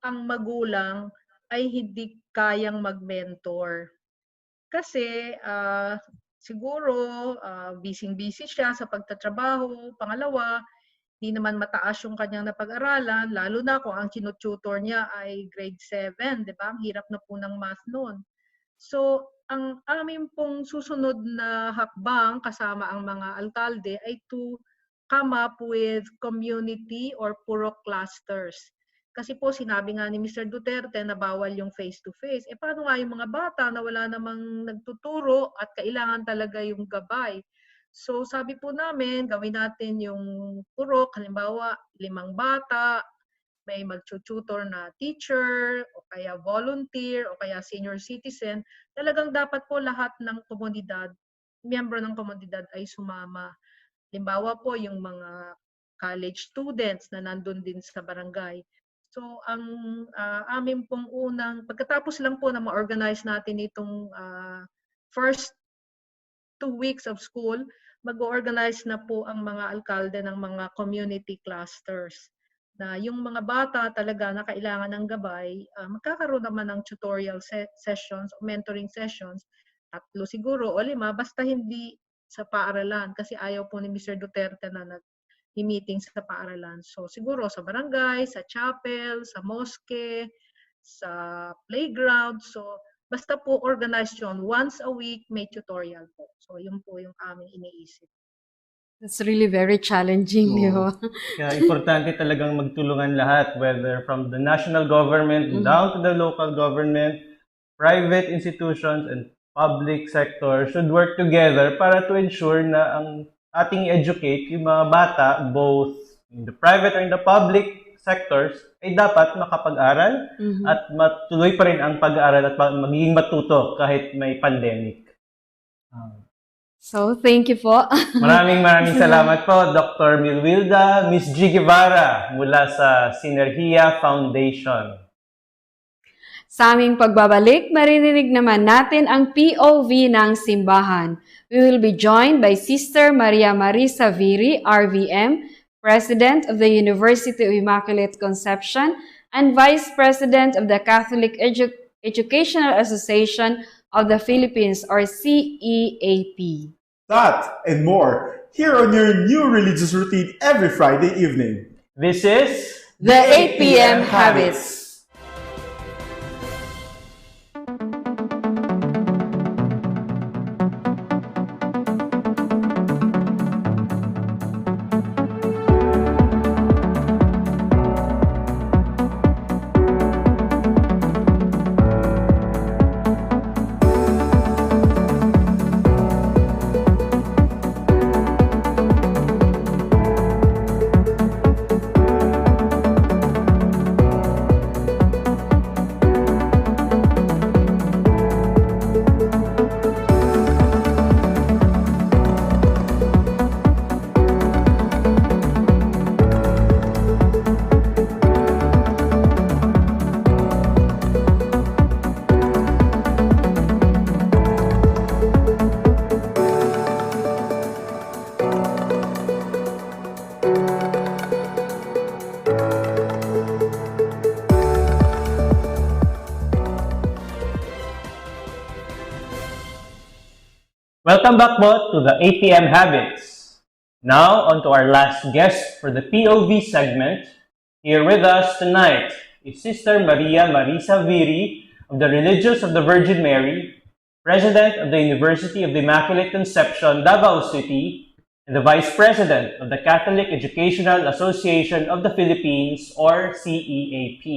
ang magulang ay hindi kayang mag-mentor. Kasi siguro busy-busy siya sa pagtatrabaho. Pangalawa, di naman mataas yung kanyang napag-aralan, lalo na kung ang tinututor niya ay grade 7, di ba? Ang hirap na po ng math noon. So, ang aming pong susunod na hakbang kasama ang mga alkalde ay to come up with community or purok clusters. Kasi po sinabi nga ni Mr. Duterte na bawal yung face-to-face. Paano nga yung mga bata na wala namang nagtuturo at kailangan talaga yung gabay? So sabi po namin, gawin natin yung purok, halimbawa 5 bata, may mag-tutor na teacher, o kaya volunteer, o kaya senior citizen. Talagang dapat po lahat ng komunidad, miyembro ng komunidad ay sumama. Halimbawa po yung mga college students na nandun din sa barangay. So ang amin pong pagkatapos lang po na ma-organize natin itong first 2 weeks of school, mag-organize na po ang mga alkalde ng mga community clusters. Na yung mga bata talaga na kailangan ng gabay, magkakaroon naman ng tutorial sessions o mentoring sessions, 3 siguro o 5, basta hindi sa paaralan kasi ayaw po ni Mr. Duterte na nag-meeting sa paaralan. So siguro sa barangay, sa chapel, sa mosque, sa playground. So basta po organized yun. Once a week may tutorial po. So yun po yung aming iniisip. That's really very challenging, di ba? Kaya importante talagang magtulungan lahat, whether from the national government down to the local government, private institutions, and public sector should work together para to ensure na ang ating educate yung mga bata, both in the private or in the public sectors, ay dapat makapag-aral at matuloy pa rin ang pag-aaral at magiging matuto kahit may pandemic. So, thank you po. Maraming salamat po, Dr. MILWIDA, Ms. G. GUEVARA mula sa Synergeia Foundation. Sa aming pagbabalik, maririnig naman natin ang POV ng simbahan. We will be joined by Sister MARISSA VIRI, RVM, President of the University of Immaculate Conception, and Vice President of the Catholic Educational Association of the Philippines, or CEAP. That and more, here on your new religious routine every Friday evening. This is The 8 p.m. Habits. Welcome back po to the 8 p.m. Habits. Now, on to our last guest for the POV segment. Here with us tonight is Sister Marissa Viri of the Religious of the Virgin Mary, President of the University of the Immaculate Conception, Davao City, and the Vice President of the Catholic Educational Association of the Philippines, or CEAP.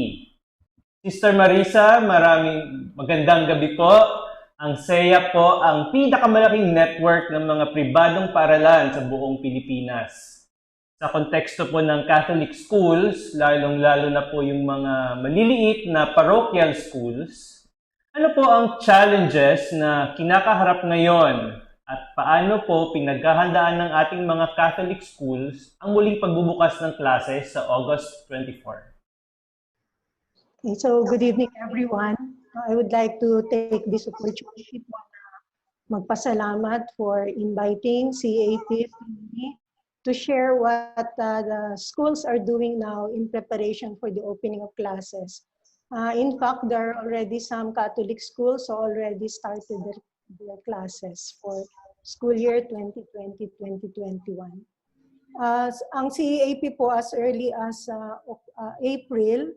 Sister Marissa, maraming magandang gabi po. Ang CEAP po ang pinakamalaking network ng mga pribadong paaralan sa buong Pilipinas. Sa konteksto po ng Catholic schools, lalong-lalo na po yung mga maliliit na parochial schools, ano po ang challenges na kinakaharap ngayon at paano po pinaghahandaan ng ating mga Catholic schools ang muling pagbubukas ng klase sa August 24? Okay, so good evening everyone. I would like to take this opportunity to magpasalamat for inviting CEAP to share what the schools are doing now in preparation for the opening of classes. In fact, there are already some Catholic schools who already started their classes for school year 2020-2021. Ang CEAP po as early as April,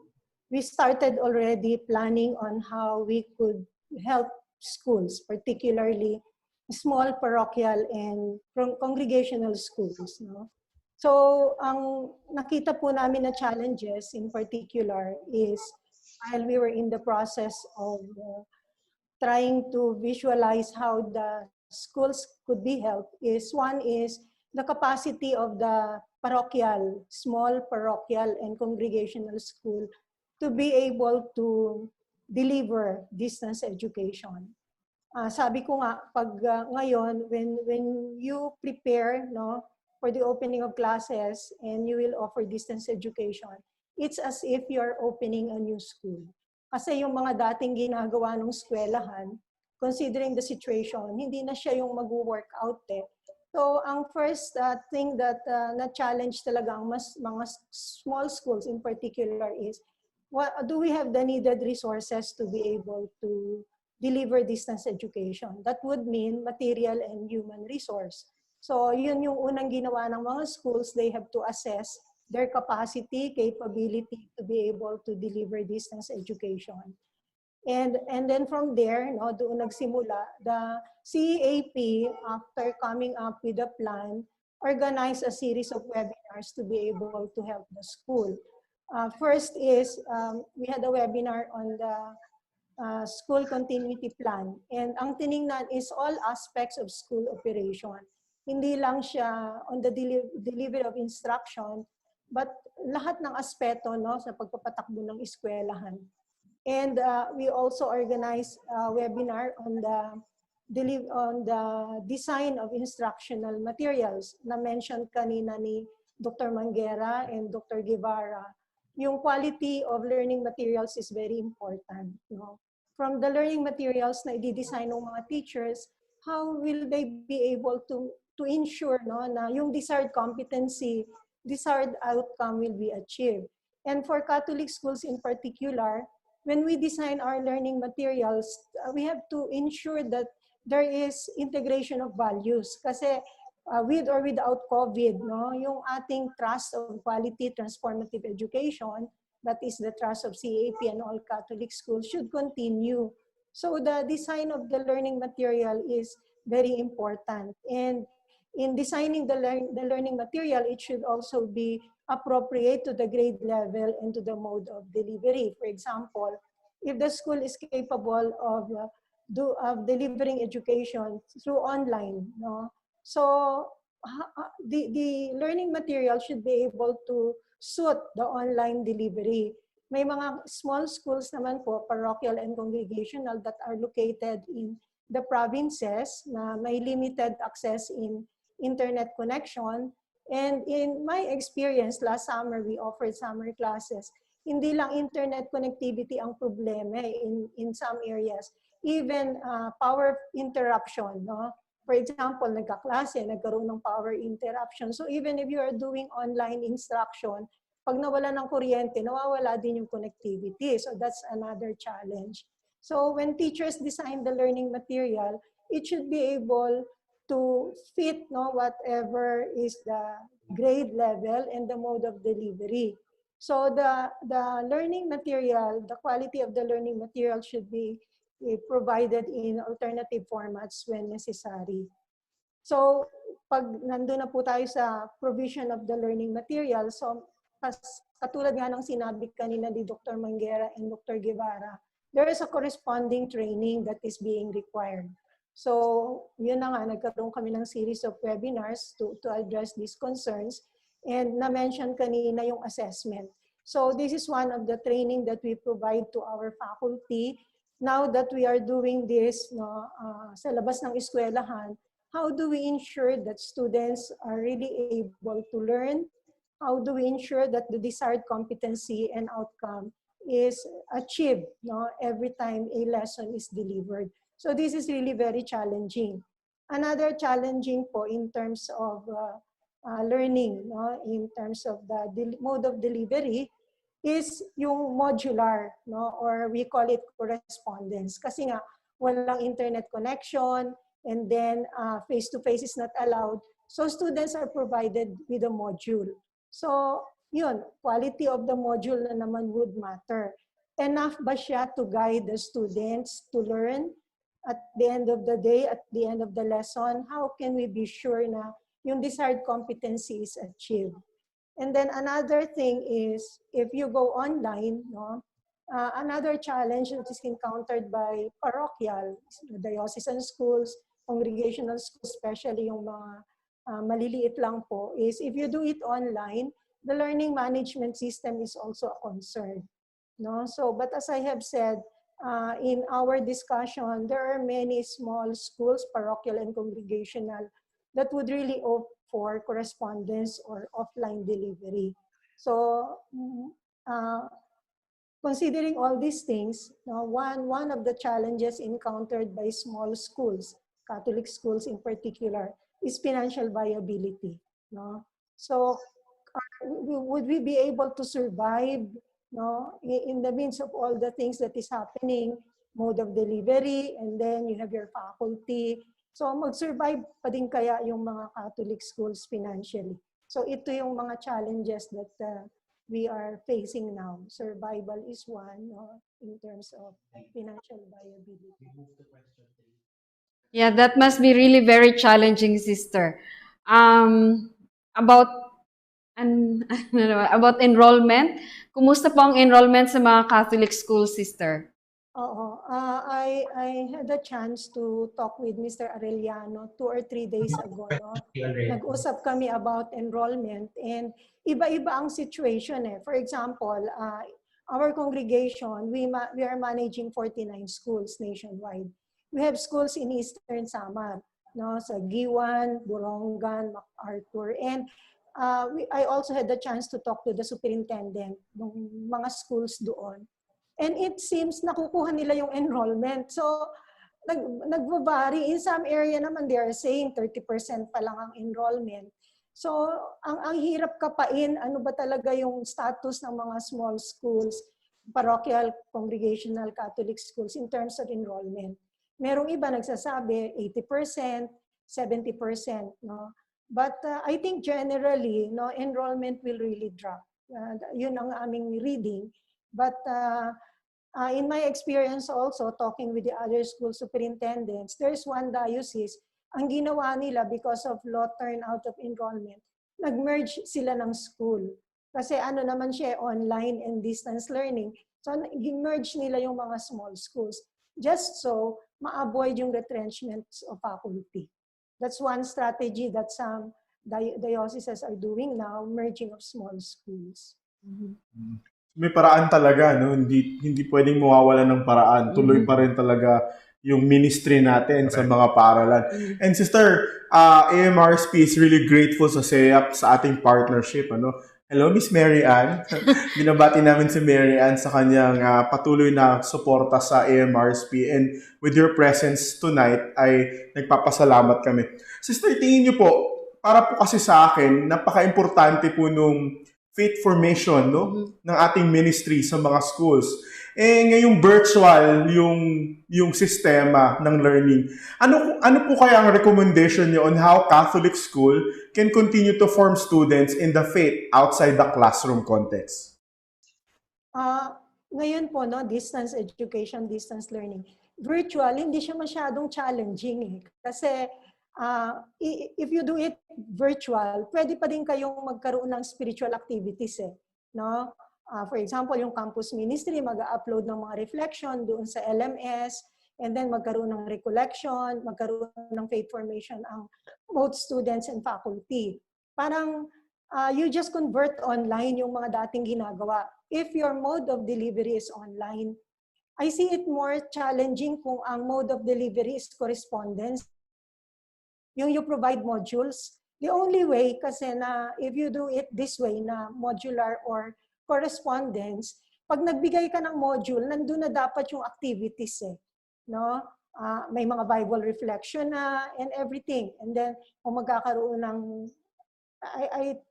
we started already planning on how we could help schools, particularly small parochial and congregational schools. No? So, ang nakita po namin na challenges in particular is while we were in the process of trying to visualize how the schools could be helped is one is the capacity of the parochial, small parochial and congregational school to be able to deliver distance education. Sabi ko nga, pag ngayon, when you prepare for the opening of classes and you will offer distance education, it's as if you're opening a new school. Kasi yung mga dating ginagawa ng eskwelahan, considering the situation, hindi na siya yung mag-work out eh. So, ang first thing that na-challenge talaga ang mga small schools in particular is, do we have the needed resources to be able to deliver distance education? That would mean material and human resource. So yun yung unang ginawa ng mga schools. They have to assess their capacity, capability to be able to deliver distance education. And then from there, doon nagsimula, the CEAP, after coming up with a plan, organized a series of webinars to be able to help the school. First is, we had a webinar on the school continuity plan. And ang tiningnan is all aspects of school operation. Hindi lang siya on the delivery of instruction, but lahat ng aspeto sa pagpapatakbo ng eskwelahan. And we also organized a webinar on the design of instructional materials na mentioned kanina ni Dr. Manguerra and Dr. GUEVARA. Yung quality of learning materials is very important. From the learning materials na i-design ng mga teachers, how will they be able to ensure na yung desired competency, desired outcome will be achieved. And for Catholic schools in particular, when we design our learning materials, we have to ensure that there is integration of values. Kasi with or without COVID, yung ating trust of quality transformative education, that is the trust of CEAP and all Catholic schools, should continue. So the design of the learning material is very important. And in designing the learning material, it should also be appropriate to the grade level and to the mode of delivery. For example, if the school is capable of delivering education through online, so the learning material should be able to suit the online delivery. May mga small schools naman po, parochial and congregational, that are located in the provinces na may limited access in internet connection. And in my experience, last summer, we offered summer classes. Hindi lang internet connectivity ang problema in some areas. Even power interruption, For example, nagkaklase, nagkaroon ng power interruption. So even if you are doing online instruction, pag nawala ng kuryente, nawawala din yung connectivity. So that's another challenge. So when teachers design the learning material, it should be able to fit whatever is the grade level and the mode of delivery. So the learning material, the quality of the learning material should be provided in alternative formats when necessary. So pag nandun na po tayo sa provision of the learning material, so katulad nga ng sinabi kanina ni Dr. Manguerra and Dr. Guevara, there is a corresponding training that is being required. So yun na nga, nagkaroon kami ng series of webinars to address these concerns, and na-mention kanina yung assessment. So this is one of the training that we provide to our faculty. Now that we are doing this sa labas ng eskwelahan, how do we ensure that students are really able to learn? How do we ensure that the desired competency and outcome is achieved every time a lesson is delivered? So this is really very challenging. Another challenging po in terms of learning, in terms of the mode of delivery, is yung modular, or we call it correspondence. Kasi nga, walang internet connection, and then face-to-face is not allowed. So students are provided with a module. So yun, quality of the module na naman would matter. Enough ba siya to guide the students to learn at the end of the day, at the end of the lesson? How can we be sure na yung desired competency is achieved? And then another thing is, if you go online, another challenge that is encountered by parochial, diocesan schools, congregational schools, especially yung mga maliliit lang po, is if you do it online, the learning management system is also a concern. So, but as I have said, in our discussion, there are many small schools, parochial and congregational, that would really opt for correspondence or offline delivery. So, considering all these things, one of the challenges encountered by small schools, Catholic schools in particular, is financial viability. So, would we be able to survive in the midst of all the things that is happening, mode of delivery, and then you have your faculty. So mag-survive pa din kaya yung mga Catholic schools financially. So ito yung mga challenges that we are facing now. Survival is one in terms of financial viability. Yeah, that must be really very challenging, sister. About enrollment, kumusta po ang enrollment sa mga Catholic school, sister? Oo. I had a chance to talk with Mr. Arellano 2 or 3 days ago. Nag-usap kami about enrollment, and iba-iba ang situation. For example, our congregation, we are managing 49 schools nationwide. We have schools in Eastern Samar, sa Giwan, Borongan, MacArthur, and I also had the chance to talk to the superintendent ng mga schools doon. And it seems nakukuha nila yung enrollment. So, nag-vary. In some area naman, they are saying 30% pa lang ang enrollment. So, ang hirap kapain, ano ba talaga yung status ng mga small schools, parochial, congregational, Catholic schools in terms of enrollment. Merong iba nagsasabi 80%, 70%. But I think generally, enrollment will really drop. Yun ang aming reading. But in my experience also, talking with the other school superintendents, there's one diocese, ang ginawa nila because of low turnout of enrollment, nag-merge sila ng school. Kasi ano naman siya, online and distance learning. So, nag-merge nila yung mga small schools. Just so, ma-avoid yung retrenchments of faculty. That's one strategy that some dioceses are doing now, merging of small schools. May paraan talaga, hindi pwedeng mawawala ng paraan. Tuloy pa rin talaga yung ministry natin sa mga paaralan. And Sister, AMRSP is really grateful sa CEAP, sa ating partnership. Hello, Miss Mary Ann. Binabati namin si Mary Ann sa kanyang patuloy na suporta sa AMRSP. And with your presence tonight, ay nagpapasalamat kami. Sister, tingin niyo po, para po kasi sa akin, napaka-importante po nung faith formation, no, ng ating ministry sa mga schools. Ngayong virtual yung sistema ng learning. Ano po kaya ang recommendation niyo on how Catholic school can continue to form students in the faith outside the classroom context? Ngayon po, no, distance education, distance learning. Virtual, hindi siya masyadong challenging kasi if you do it virtual, pwede pa din kayong magkaroon ng spiritual activities no? For example, yung campus ministry mag-upload ng mga reflection doon sa LMS, and then magkaroon ng recollection, magkaroon ng faith formation ang both students and faculty. Parang you just convert online yung mga dating ginagawa. If your mode of delivery is online, I see it more challenging kung ang mode of delivery is correspondence. Yung you provide modules. The only way kasi na if you do it this way na modular or correspondence, pag nagbigay ka ng module, nandun na dapat yung activities no? May mga Bible reflection na and everything. And then kung magkakaroon ng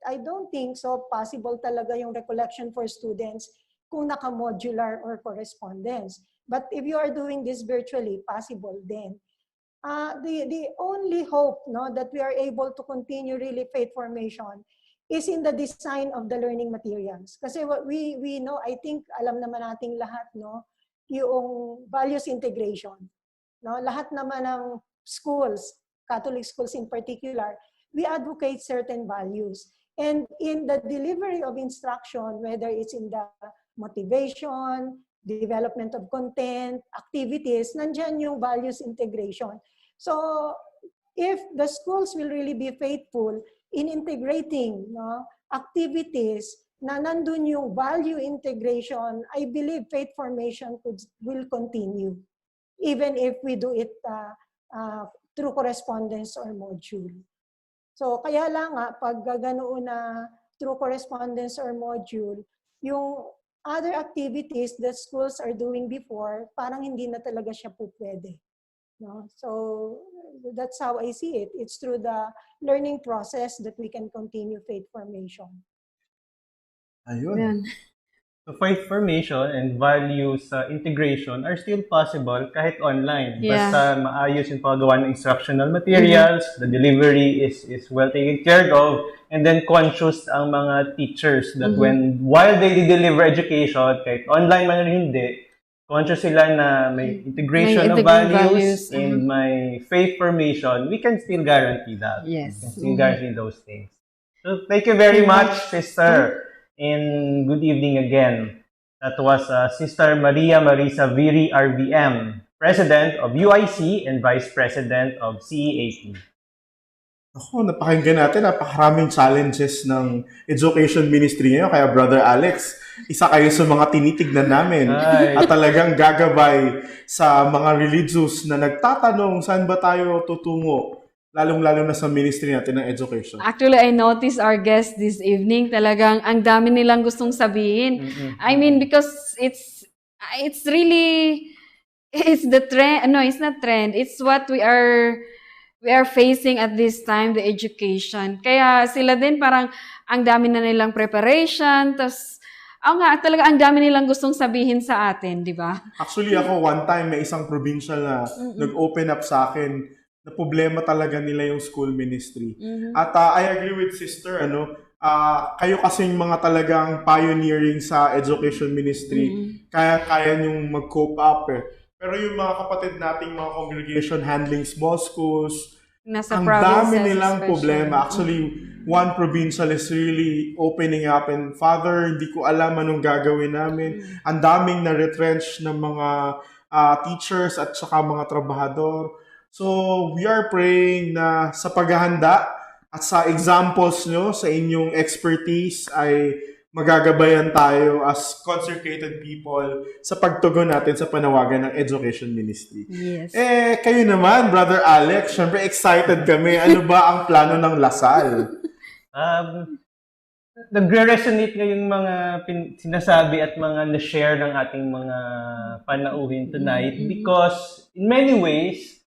I don't think so possible talaga yung recollection for students kung naka-modular or correspondence. But if you are doing this virtually, possible then. The only hope, no, that we are able to continue really faith formation is in the design of the learning materials. Kasi what we know, I think alam naman nating lahat, no, yung values integration. No, lahat naman ng schools, Catholic schools in particular, we advocate certain values. And in the delivery of instruction, whether it's in the motivation, development of content, activities, nandyan yung values integration. So, if the schools will really be faithful in integrating, no, activities na nandun yung value integration, I believe faith formation will continue, even if we do it through correspondence or module. So, kaya lang pag ganoon na through correspondence or module, yung other activities that schools are doing before, parang hindi na talaga siya po pwede. No? So, that's how I see it. It's through the learning process that we can continue faith formation. Ayun. So faith formation and values integration are still possible kahit online. Yeah. Basta maayos yung paggawa ng instructional materials, the delivery is well taken care of, and then conscious ang mga teachers that while they deliver education, kahit online man o hindi, conscious sila na may integration of values and may faith formation, we can still guarantee that. Yes. We can still guarantee those things. So thank you very much, Sister. And good evening again. That was Sister MARISSA VIRI, RVM, President of UIC and Vice President of CEAP. Ako, napakinggan natin, napakaraming challenges ng education ministry ngayon. Kaya Brother Alex, isa kayo sa mga tinitignan namin. At talagang gagabay sa mga religious na nagtatanong saan ba tayo tutungo. Lalong-lalo na sa ministry natin ng education. Actually, I noticed our guests this evening, talagang ang dami nilang gustong sabihin. I mean, because it's really, it's the trend, no, it's not trend, it's what we are facing at this time, the education. Kaya sila din parang ang dami na nilang preparation, tapos talaga ang dami nilang gustong sabihin sa atin, di ba? Actually ako, one time may isang provincial na nag-open up sa akin na problema talaga nila yung school ministry. At I agree with Sister, kayo kasing mga talagang pioneering sa education ministry, kaya nyong mag-cope up Pero yung mga kapatid nating mga congregation handling small schools, ang dami nilang problema. Actually, one provincial is really opening up and Father, hindi ko alam anong gagawin namin. Ang daming na-retrench ng mga teachers at saka mga trabahador. So, we are praying na sa paghahanda at sa examples nyo, sa inyong expertise ay magagabayan tayo as consecrated people sa pagtugon natin sa panawagan ng education ministry. Yes. Kayo naman, Brother Alex, syempre excited kami. Ano ba ang plano ng Lasal? Nagre-resonate ngayong mga sinasabi at mga na-share ng ating mga panauhin tonight because in many ways,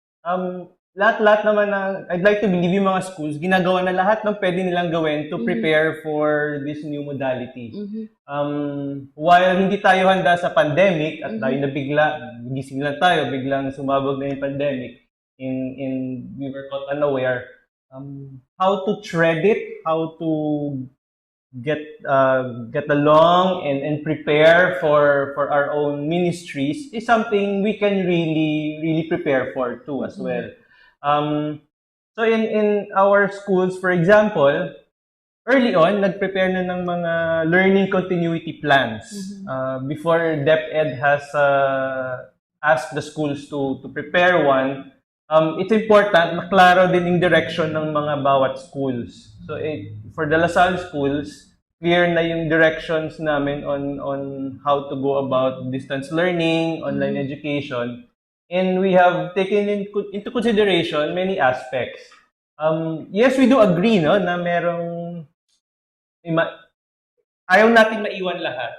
lahat naman I'd like to believe yung mga schools, ginagawa na lahat ng pwede nilang gawin to prepare for this new modality. While hindi tayo handa sa pandemic at tayo na gising lang tayo, biglang sumabog na yung pandemic, we were caught unaware, how to tread it, how to get along and prepare for our own ministries is something we can really prepare for too as well. So in our schools, for example, early on, nag-prepare na ng mga learning continuity plans. Before DepEd has asked the schools to prepare one, it's important na klaro din yung direction ng mga bawat schools. So for the LaSalle schools, clear na yung directions namin on how to go about distance learning, online education, and we have taken into consideration many aspects. Yes, we do agree na merong ayaw nating maiwan lahat.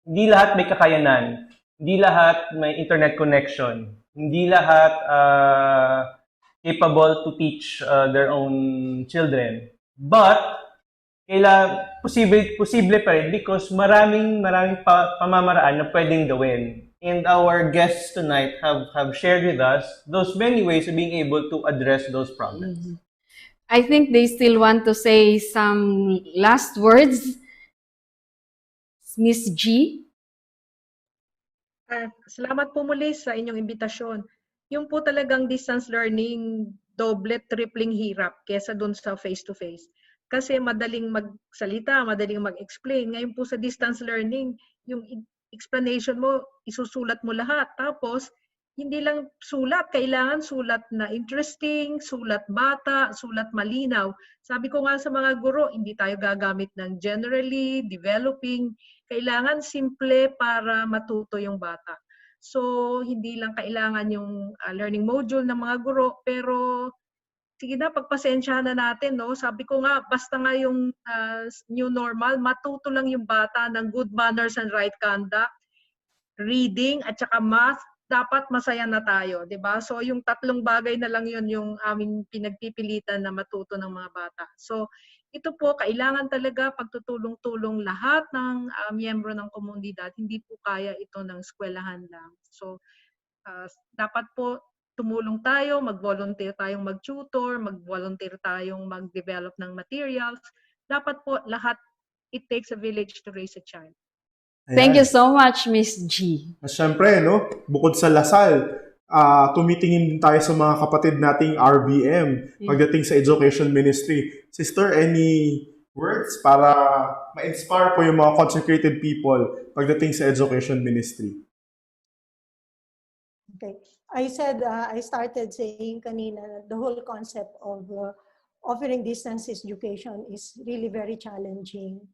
Hindi lahat may kakayanan, hindi lahat may internet connection, hindi lahat capable to teach their own children. But posible pa rin because maraming pamamaraan na pwedeng gawin. And our guests tonight have shared with us those many ways of being able to address those problems. I think they still want to say some last words. Miss G? Salamat po muli sa inyong imbitasyon. Yung po talagang distance learning, doble, tripling hirap kesa dun sa face-to-face. Kasi madaling magsalita, madaling mag-explain. Ngayon po sa distance learning, yung explanation mo, isusulat mo lahat. Tapos, hindi lang sulat, kailangan sulat na interesting, sulat bata, sulat malinaw. Sabi ko nga sa mga guro, hindi tayo gagamit ng generally, developing. Kailangan simple para matuto yung bata. So, hindi lang kailangan yung learning module ng mga guro, pero sige na, pagpasensyahan na natin, no? Sabi ko nga, basta nga yung new normal, matuto lang yung bata ng good manners and right conduct, reading, at saka math, dapat masaya na tayo, di ba? So, yung tatlong bagay na lang yun yung aming pinagpipilitan na matuto ng mga bata. So, ito po, kailangan talaga pagtutulong-tulong lahat ng miyembro ng komunidad. Hindi po kaya ito ng eskwelahan lang. So, dapat po tumulong tayo, mag-volunteer tayong mag-tutor, mag-volunteer tayong mag-develop ng materials. Dapat po lahat, it takes a village to raise a child. Ayan. Thank you so much, Miss G. Siyempre, no, bukod sa LaSalle, tumitingin din tayo sa mga kapatid nating RVM pagdating sa education ministry. Sister, any words para ma-inspire po yung mga consecrated people pagdating sa education ministry? Okay. I started saying kanina that the whole concept of offering distance education is really very challenging.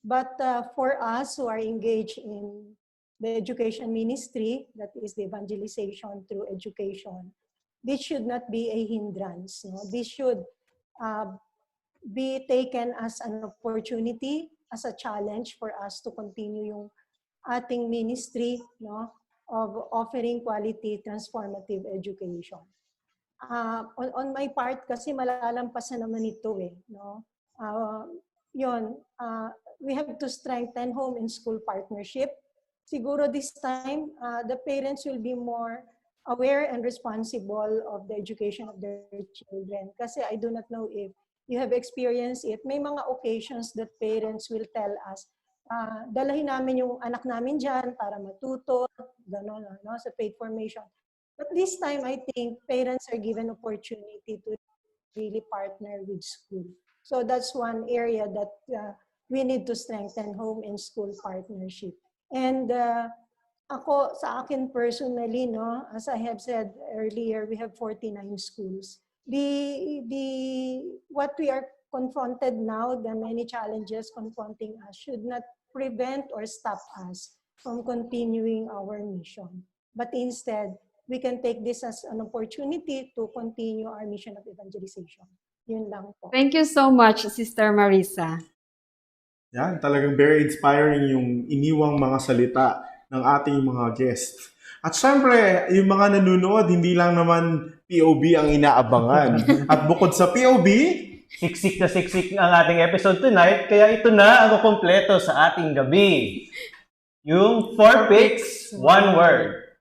But for us who are engaged in the education ministry, that is the evangelization through education, this should not be a hindrance. No? This should be taken as an opportunity, as a challenge for us to continue yung ating ministry, no? Of offering quality transformative education. On my part, kasi malalampasan naman ito no? We have to strengthen home and school partnership. Siguro this time, the parents will be more aware and responsible of the education of their children. Kasi I do not know if you have experienced it. May mga occasions that parents will tell us, dalahin namin yung anak namin dyan para matuto, gano'n, no, sa paid formation. But this time, I think parents are given opportunity to really partner with school. So that's one area that we need to strengthen, home and school partnership. And ako, sa akin personally, no, as I have said earlier, we have 49 schools. What we are confronted now, the many challenges confronting us should not prevent or stop us from continuing our mission. But instead, we can take this as an opportunity to continue our mission of evangelization. Yun lang po. Thank you so much, Sister Marissa. Yan, talagang very inspiring yung iniwang mga salita ng ating mga guests. At syempre, yung mga nanonood, hindi lang naman POB ang inaabangan. At bukod sa POB, siksik na siksik ang ating episode tonight, kaya ito na ang kumpleto sa ating gabi. Yung 4 picks, 1 word.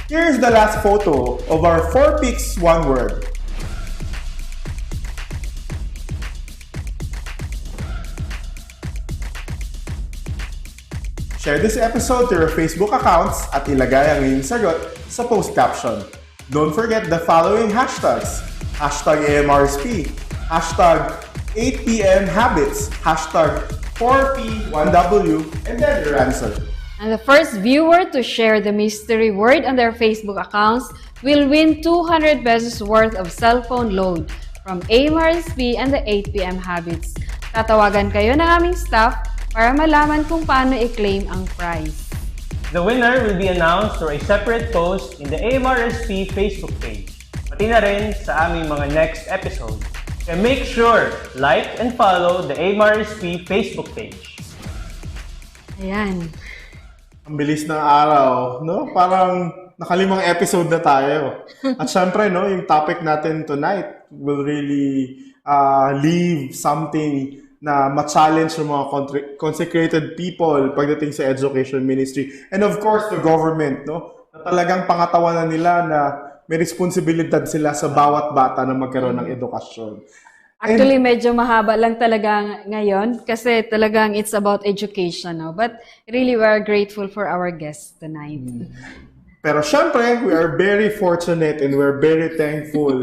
Here's the last photo of our 4 picks, 1 word. Share this episode to your Facebook accounts at ilagay ang inyong sagot sa post caption. Don't forget the following hashtags. Hashtag AMRSP, hashtag 8PM habits, hashtag 4P1W, and then your answer. And the first viewer to share the mystery word on their Facebook accounts will win 200 pesos worth of cell phone load from AMRSP and the 8PM habits. Tatawagan kayo ng aming staff para malaman kung paano i-claim ang prize. The winner will be announced through a separate post in the AMRSP Facebook page, pati na rin sa aming mga next episode. And make sure, like and follow the AMRSP Facebook page. Ayan. Ang bilis ng araw, no? Parang nakalimang episode na tayo. At syempre, no, yung topic natin tonight will really leave something na ma-challenge ng mga consecrated people pagdating sa education ministry. And of course, the government, no? Na talagang pangatawanan nila na may responsibilidad sila sa bawat bata na magkaroon ng edukasyon. Actually, medyo mahaba lang talaga ngayon kasi talagang it's about education. No? But really, we are grateful for our guests tonight. Pero syempre, we are very fortunate and we're very thankful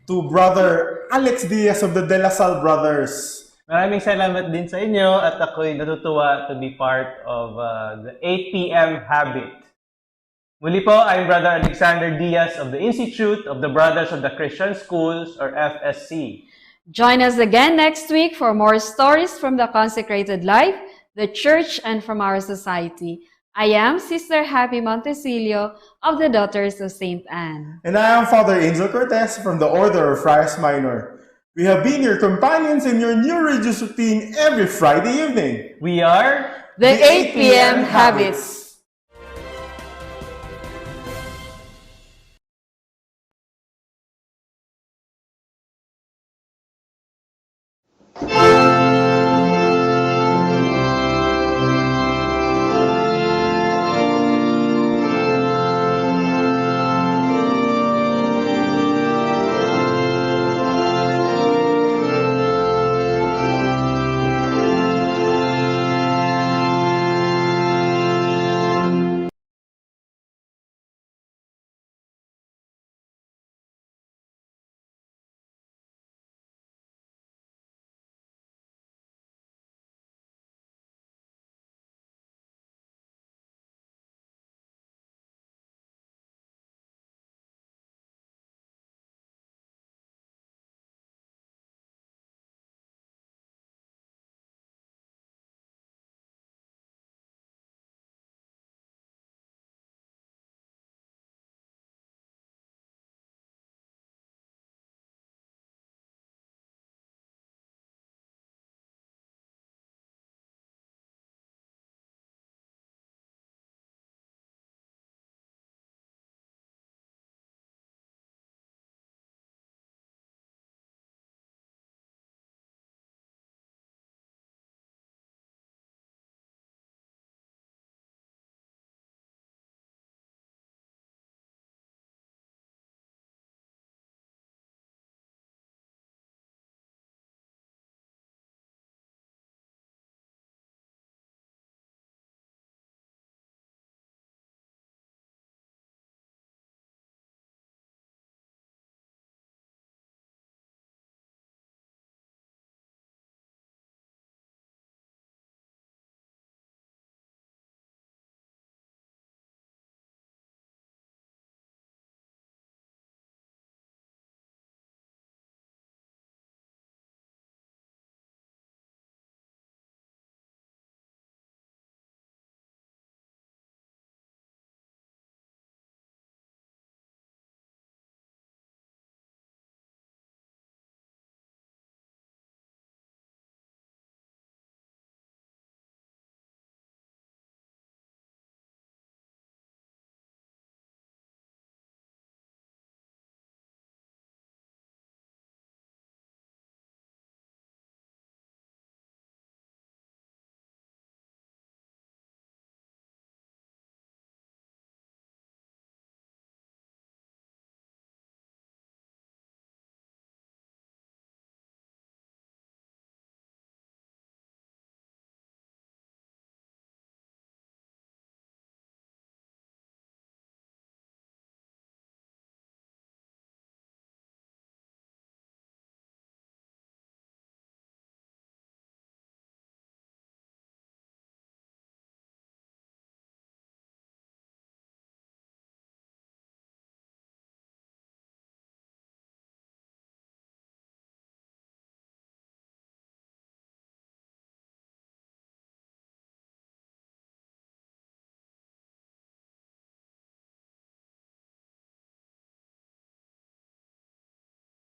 to Brother Alex Diaz of the De La Salle Brothers. Maraming salamat din sa inyo at ako'y natutuwa to be part of the 8PM habit. Muli po, I'm Brother Alexander Diaz of the Institute of the Brothers of the Christian Schools or FSC. Join us again next week for more stories from the consecrated life, the church, and from our society. I am Sister Happy Montecillo of the Daughters of St. Anne. And I am Father Angel Cortez from the Order of Friars Minor. We have been your companions in your new religious routine every Friday evening. We are the 8PM Habits.